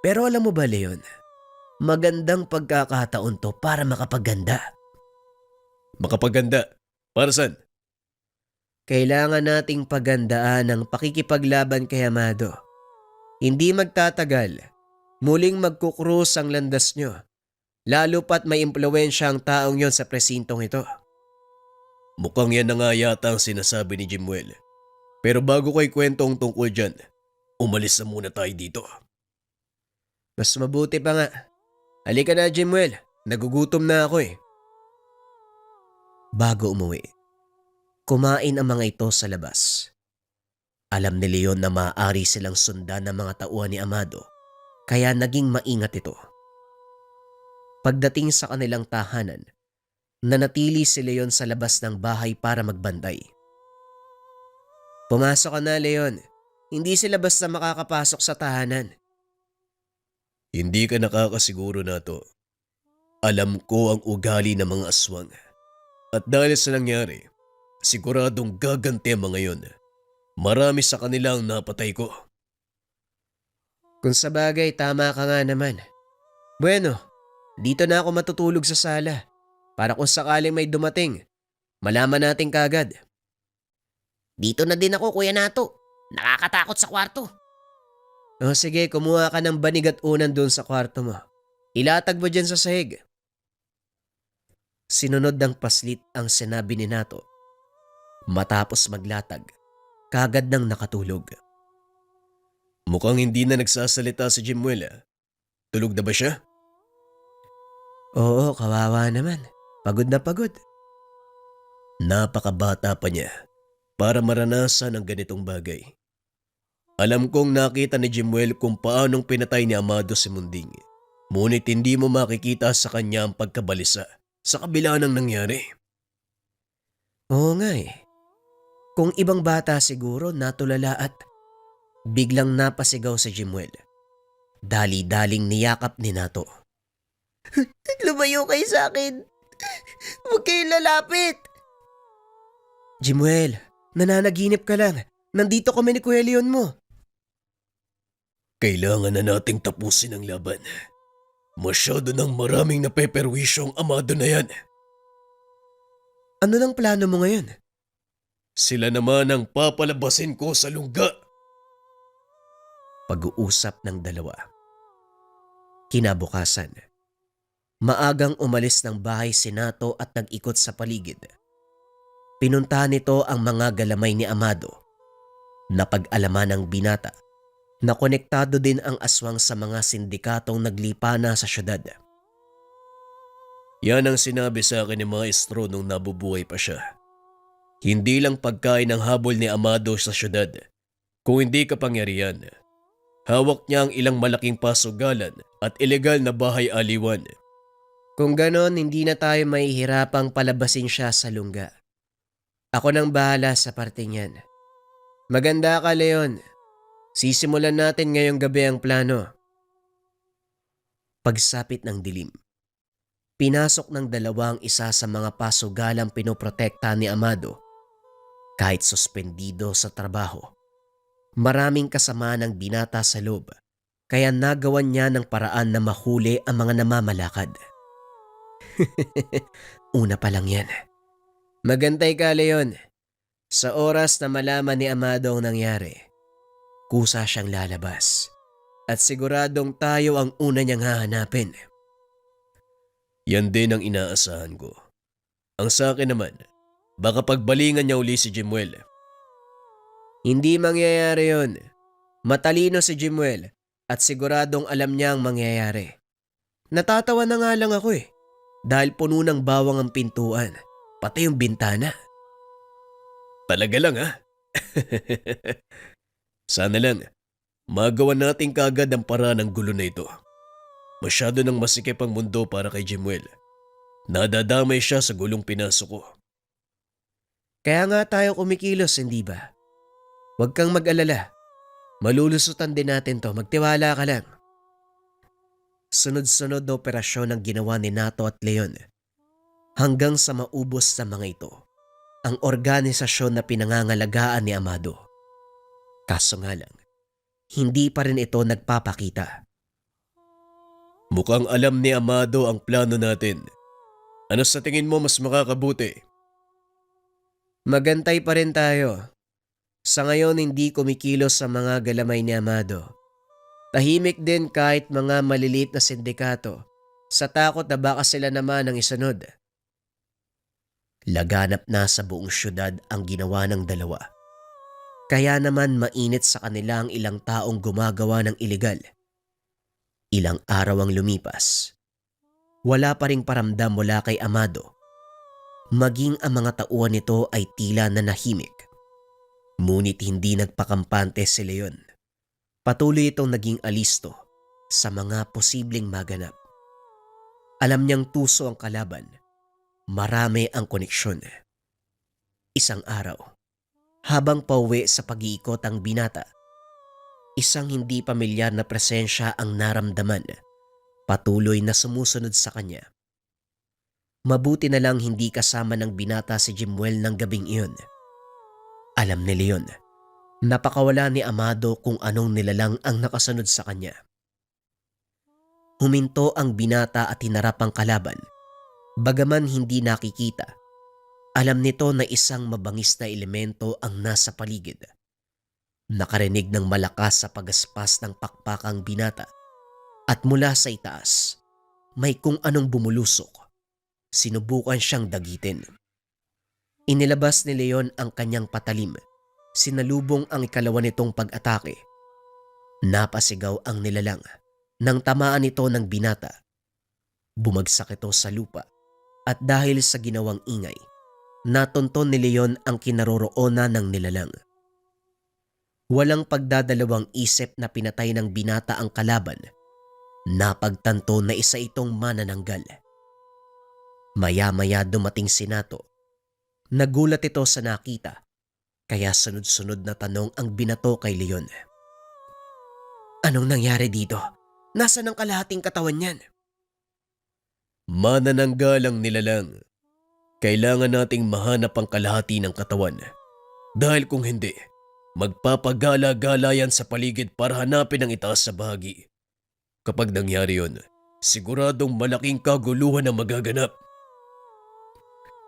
Pero alam mo ba, Leon? Magandang pagkakataon to para makapaganda. Makapaganda. Para saan? Kailangan nating pagandaan ang pakikipaglaban kay Amado. Hindi magtatagal. Muling magkukrus ang landas nyo. Lalo pat may impluwensya ang taong yon sa presintong ito. Mukhang yan na nga yata ang sinasabi ni Jimuel. Pero bago ko ikwento ang tungkol dyan, umalis na muna tayo dito. Mas mabuti pa nga. Halika na, Jimuel. Nagugutom na ako eh. Bago umuwi, kumain ang mga ito sa labas. Alam ni Leon na maaari silang sundan ng mga tauhan ni Amado, kaya naging maingat ito. Pagdating sa kanilang tahanan, nanatili si Leon sa labas ng bahay para magbantay. Pumasok ka na, Leon. Hindi sila basta makakapasok sa tahanan. Hindi ka nakakasiguro, Nato. Alam ko ang ugali ng mga aswang. At dahil sa nangyari, siguradong gaganti ang mga yon. Marami sa kanila ang napatay ko. Kung sa bagay, tama ka nga naman. Bueno, dito na ako matutulog sa sala para kung sakaling may dumating, malaman natin kagad. Dito na din ako, Kuya Nato. Nakakatakot sa kwarto. O sige, kumuha ka ng banig at unan doon sa kwarto mo. Ilatag mo dyan sa sahig. Sinunod ng paslit ang sinabi ni Nato. Matapos maglatag, kagad nang nakatulog. Mukhang hindi na nagsasalita si Jimuel. Tulog na ba siya? Oo, kawawa naman. Pagod na pagod. Napakabata pa niya para maranasan ang ganitong bagay. Alam kong nakita ni Jimuel kung paanong pinatay ni Amado si Munding. Ngunit hindi mo makikita sa kanya ang pagkabalisa sa kabila ng nangyari. Oo nga eh. Kung ibang bata siguro natulala at biglang napasigaw si Jimuel. Dali-daling niyakap ni Nato. Lumayo kayo sa akin. Huwag kayong lalapit. Jimuel, nananaginip ka lang. Nandito kami ni Kuya Leon mo. Kailangan na nating tapusin ang laban. Masyado nang maraming napeperwisyo ang Amado na yan. Ano nang plano mo ngayon? Sila naman ang papalabasin ko sa lungga. Pag-uusap ng dalawa. Kinabukasan, maagang umalis ng bahay si Nato at nag-ikot sa paligid. Pinuntahan nito ang mga galamay ni Amado. Napag-alaman ng binata na konektado din ang aswang sa mga sindikatong naglipana sa syudad. Yan ang sinabi sa akin ni Maestro nung nabubuhay pa siya. Hindi lang pagkain ang habol ni Amado sa syudad, kung hindi kapangyarihan. Hawak niya ang ilang malaking pasugalan at ilegal na bahay-aliwan. Kung ganon, hindi na tayo mahihirapang palabasin siya sa lungga. Ako nang bahala sa parte niyan. Maganda ka, Leon. Sisimulan natin ngayong gabi ang plano. Pagsapit ng dilim, pinasok ng dalawang isa sa mga pasugalang pinoprotekta ni Amado. Kahit suspendido sa trabaho, maraming kasama ng binata sa loob, kaya nagawan niya ng paraan na mahuli ang mga namamalakad. Una pa lang yan. Magantay ka, Leon. Sa oras na malaman ni Amado ang nangyari, kusa siyang lalabas at siguradong tayo ang una niyang hahanapin. Yan din ang inaasahan ko. Ang sa akin naman, baka pagbalingan niya uli si Jimuel. Hindi mangyayari yon. Matalino si Jimuel at siguradong alam niya ang mangyayari. Natatawa na nga lang ako eh, dahil puno ng bawang ang pintuan, pati yung bintana. Talaga lang ha? Sana lang, magawa natin kagad ang paraan ng gulo na ito. Masyado nang masikip ang mundo para kay Jimuel. Nadadamay siya sa gulong pinasok ko. Kaya nga tayo kumikilos, hindi ba? Huwag kang mag-alala. Malulusutan din natin to, magtiwala ka lang. Sunod-sunod na operasyon ang ginawa ni Nato at Leon hanggang sa maubos sa mga ito ang organisasyon na pinangangalagaan ni Amado. Kaso nga lang, hindi pa rin ito nagpapakita. Mukhang alam ni Amado ang plano natin. Ano sa tingin mo mas makakabuti? Magantay pa rin tayo. Sa ngayon hindi kumikilos sa mga galamay ni Amado. Tahimik din kahit mga maliliit na sindikato sa takot na baka sila naman ang isunod. Laganap na sa buong syudad ang ginawa ng dalawa. Kaya naman mainit sa kanila ang ilang taong gumagawa ng iligal. Ilang araw ang lumipas. Wala pa ring paramdam mula kay Amado. Maging ang mga tauhan nito ay tila nanahimik. Ngunit hindi nagpakampante si Leon. Patuloy itong naging alisto sa mga posibleng maganap. Alam niyang tuso ang kalaban. Marami ang koneksyon. Isang araw, habang pauwi sa pag-iikot ang binata, isang hindi pamilyar na presensya ang naramdaman. Patuloy na sumusunod sa kanya. Mabuti na lang hindi kasama ng binata si Jimuel ng gabing iyon. Alam ni Leon, napakawala ni Amado kung anong nilalang ang nakasunod sa kanya. Huminto ang binata at hinarap ang kalaban. Bagaman hindi nakikita, alam nito na isang mabangis na elemento ang nasa paligid. Nakarinig ng malakas sa pagaspas ng pakpakang binata at mula sa itaas, may kung anong bumulusok. Sinubukan siyang dagitin. Inilabas ni Leon ang kanyang patalim. Sinalubong ang ikalawa nitong pag-atake. Napasigaw ang nilalang nang tamaan ito ng binata. Bumagsak ito sa lupa at dahil sa ginawang ingay, natunton ni Leon ang kinaroroonan ng nilalang. Walang pagdadalawang isip na pinatay ng binata ang kalaban. Napagtanto na isa itong manananggal. Maya-maya dumating si Nato. Nagulat ito sa nakita, kaya sunod-sunod na tanong ang binato kay Leon. Anong nangyari dito? Nasaan ang kalahating katawan niyan? Manananggal ang nilalang. Kailangan nating mahanap ang kalahati ng katawan. Dahil kung hindi, magpapagala-gala yan sa paligid para hanapin ang itaas sa bahagi. Kapag nangyari yon, siguradong malaking kaguluhan ang magaganap.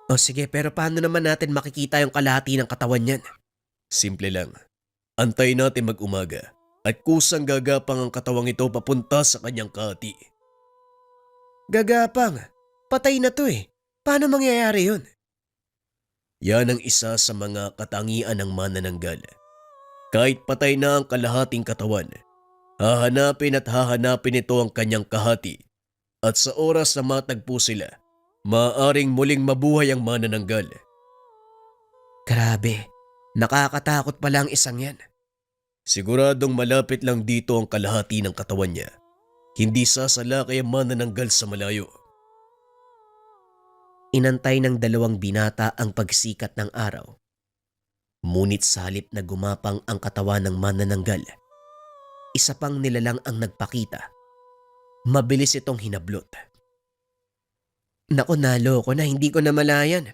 O sige, pero paano naman natin makikita yung kalahati ng katawan niyan? Simple lang. Antayin natin mag-umaga at kusang gagapang ang katawang ito papunta sa kanyang kahati. Gagapang, patay na to eh. Paano mangyayari yun? Yan ang isa sa mga katangian ng manananggal. Kahit patay na ang kalahating katawan, hahanapin ito ang kanyang kahati at sa oras na matagpo sila, maaaring muling mabuhay ang manananggal. Grabe, nakakatakot pala ang isang yan. Siguradong malapit lang dito ang kalahati ng katawan niya. Hindi sasalakay ang manananggal sa malayo. Inantay ng dalawang binata ang pagsikat ng araw. Ngunit sa halip na gumapang ang katawan ng manananggal, isa pang nilalang ang nagpakita. Mabilis itong hinablot. Naku, naloko na, hindi ko na malayan.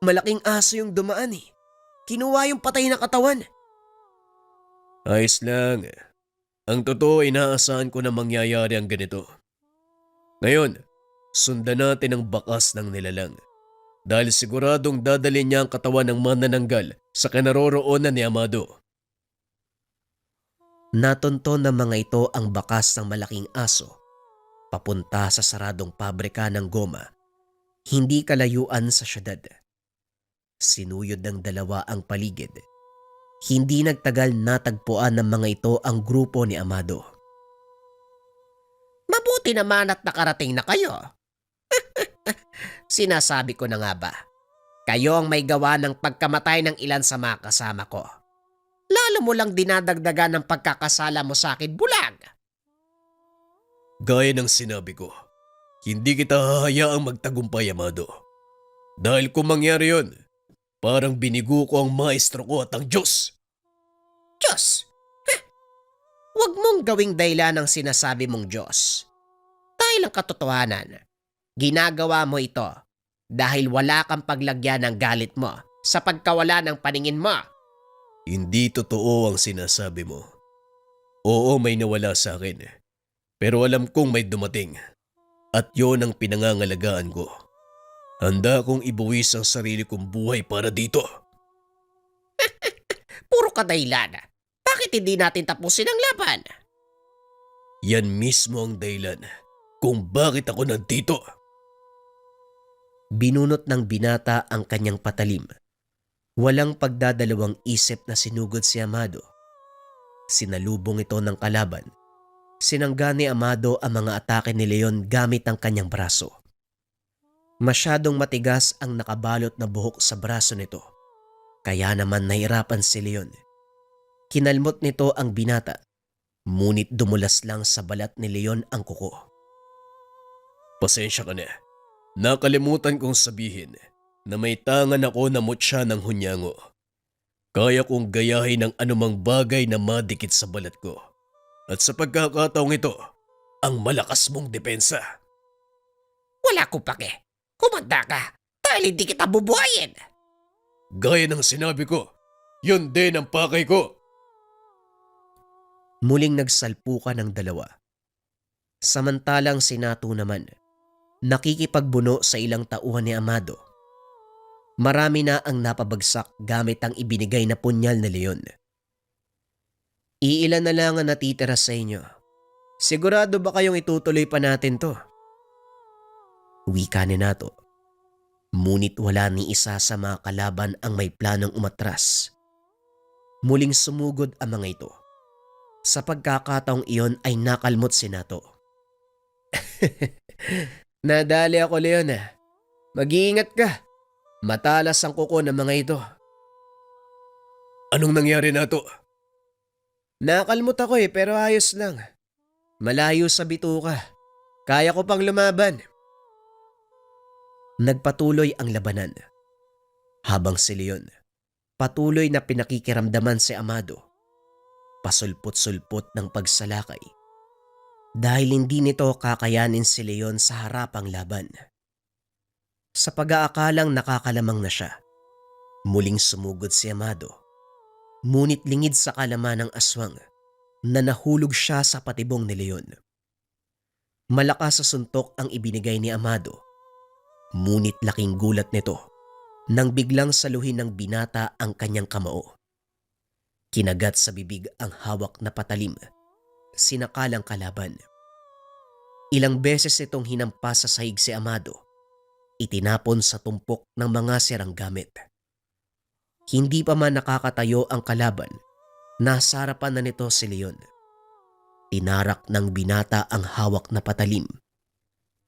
Malaking aso yung dumaan eh. Kinuha yung patay na katawan. Ayos lang. Ang totoo, inaasahan ko na mangyayari ang ganito. Ngayon, sundan natin ang bakas ng nilalang. Dahil siguradong dadalhin niya ang katawan ng manananggal sa kinaroroonan ni Amado. Natunto ng mga ito ang bakas ng malaking aso papunta sa saradong pabrika ng goma, hindi kalayuan sa syudad. Sinuyod ng dalawa ang paligid. Hindi nagtagal natagpuan ng mga ito ang grupo ni Amado. Mabuti naman at nakarating na kayo. Sinasabi ko na nga ba, kayo ang may gawa ng pagkamatay ng ilan sa mga kasama ko. Lalo mo lang dinadagdagan ng pagkakasala mo sa akin, bulag. Gaya ng sinabi ko, hindi kita hahayaang magtagumpay, Amado. Dahil kung mangyari yon, parang binigo ko ang maestro ko at ang Diyos. Diyos! Huwag mong gawing dahilan ng sinasabi mong Diyos. Dahil ang katotohanan, ginagawa mo ito dahil wala kang paglagyan ng galit mo sa pagkawala ng paningin mo. Hindi totoo ang sinasabi mo. Oo, may nawala sa akin. Pero alam kong may dumating. At yon ang pinangangalagaan ko. Handa akong ibuwis ang sarili kong buhay para dito. Puro kadahilan. Bakit hindi natin tapusin ang laban? Yan mismo ang dahilan kung bakit ako nandito. Binunot ng binata ang kanyang patalim. Walang pagdadalawang isip na sinugod si Amado. Sinalubong ito ng kalaban. Sinangga ni Amado ang mga atake ni Leon gamit ang kanyang braso. Masyadong matigas ang nakabalot na buhok sa braso nito. Kaya naman nahirapan si Leon. Kinalmot nito ang binata. Ngunit dumulas lang sa balat ni Leon ang kuko. Pasensya ka na. Nakalimutan kong sabihin na may tangan ako na mutya ng hunyango. Kaya kong gayahin ang anumang bagay na madikit sa balat ko. At sa pagkakataong ito, ang malakas mong depensa. Wala ko pake. Kumanda ka dahil hindi kita bubuhayin. Gaya ng sinabi ko, yun din ang pakay ko. Muling nagsalpukan ng dalawa. Samantalang si Nato naman, nakikipagbuno sa ilang tauhan ni Amado. Marami na ang napabagsak gamit ang ibinigay na punyal ni Leon. Iilan na lang ang natitira sa inyo. Sigurado ba kayong itutuloy pa natin to? Wika ni Nato. Ngunit wala ni isa sa mga kalaban ang may planong umatras. Muling sumugod ang mga ito. Sa pagkakataong iyon ay nakalmot si Nato. Nadali ako, Leon. Mag-iingat ka. Matalas ang kuko ng mga ito. Anong nangyari na to? Nakalmot ako pero ayos lang. Malayo sa bituka. Kaya ko pang lumaban. Nagpatuloy ang labanan. Habang si Leon, patuloy na pinakikiramdaman si Amado. Pasulpot-sulpot ng pagsalakay. Dahil hindi nito kakayanin si Leon sa harapang laban. Sa pag-aakalang nakakalamang na siya, muling sumugod si Amado. Ngunit lingid sa kalaman ng aswang na nahulog siya sa patibong ni Leon. Malakas sa suntok ang ibinigay ni Amado. Ngunit laking gulat nito nang biglang saluhin ng binata ang kanyang kamao. Kinagat sa bibig ang hawak na patalim. Sinakalang kalaban. Ilang beses itong hinampas sa sahig si Amado. Itinapon sa tumpok ng mga sirang gamit. Hindi pa man nakakatayo ang kalaban, nasa harapan na nito si Leon. Tinarak ng binata ang hawak na patalim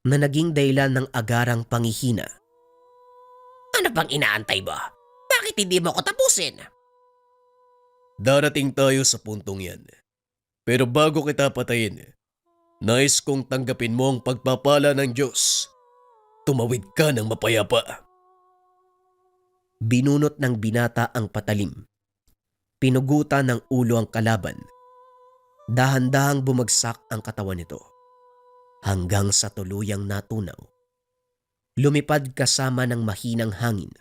na naging dahilan ng agarang pangihina. Ano bang inaantay mo? Bakit hindi mo ko tapusin? Darating tayo sa puntong yan. Pero bago kita patayin, nais kong tanggapin mo ang pagpapala ng Diyos. Tumawid ka ng mapayapa. Binunot ng binata ang patalim. Pinugutan ng ulo ang kalaban. Dahan-dahang bumagsak ang katawan nito. Hanggang sa tuluyang natunaw. Lumipad kasama ng mahinang hangin.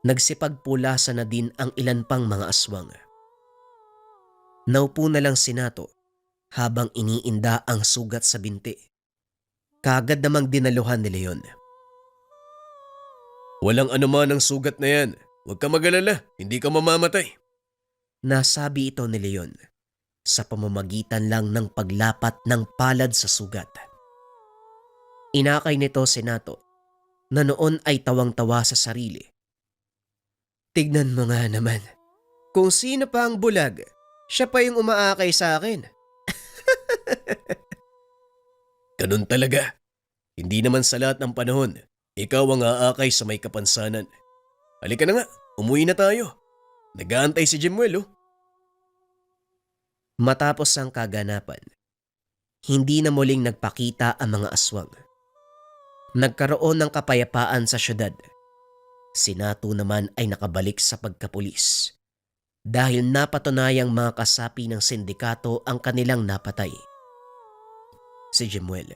Nagsipagpulasa na din ang ilan pang mga aswang. Naupo na lang si Nato habang iniinda ang sugat sa binti. Kagad namang dinaluhan ni Leon. Walang anuman ang sugat na yan. Huwag ka mag-alala, hindi ka mamamatay. Nasabi ito ni Leon sa pamamagitan lang ng paglapat ng palad sa sugat. Inakay nito si Nato na noon ay tawang-tawa sa sarili. Tignan mo nga naman, kung sino pa ang bulag, siya pa yung umaakay sa akin. Ganun talaga. Hindi naman sa lahat ng panahon, ikaw ang aakay sa may kapansanan. Halika na nga, umuwi na tayo. Nag-aantay si Jemuel, oh. Matapos ang kaganapan, hindi na muling nagpakita ang mga aswang. Nagkaroon ng kapayapaan sa syudad. Si Nato naman ay nakabalik sa pagkapulis dahil napatunayang mga kasapi ng sindikato ang kanilang napatay. Si Jemuel,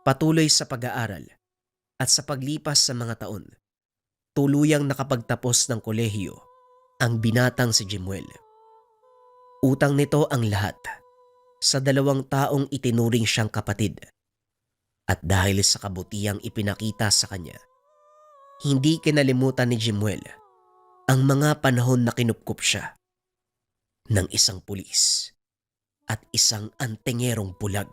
patuloy sa pag-aaral at sa paglipas sa mga taon, tuluyang nakapagtapos ng kolehiyo ang binatang si Jimuel. Utang nito ang lahat sa 2 taong itinuring siyang kapatid. At dahil sa kabutihang ipinakita sa kanya, hindi kinalimutan ni Jimuel ang mga panahon na kinupkup siya ng isang pulis at isang antengerong bulag.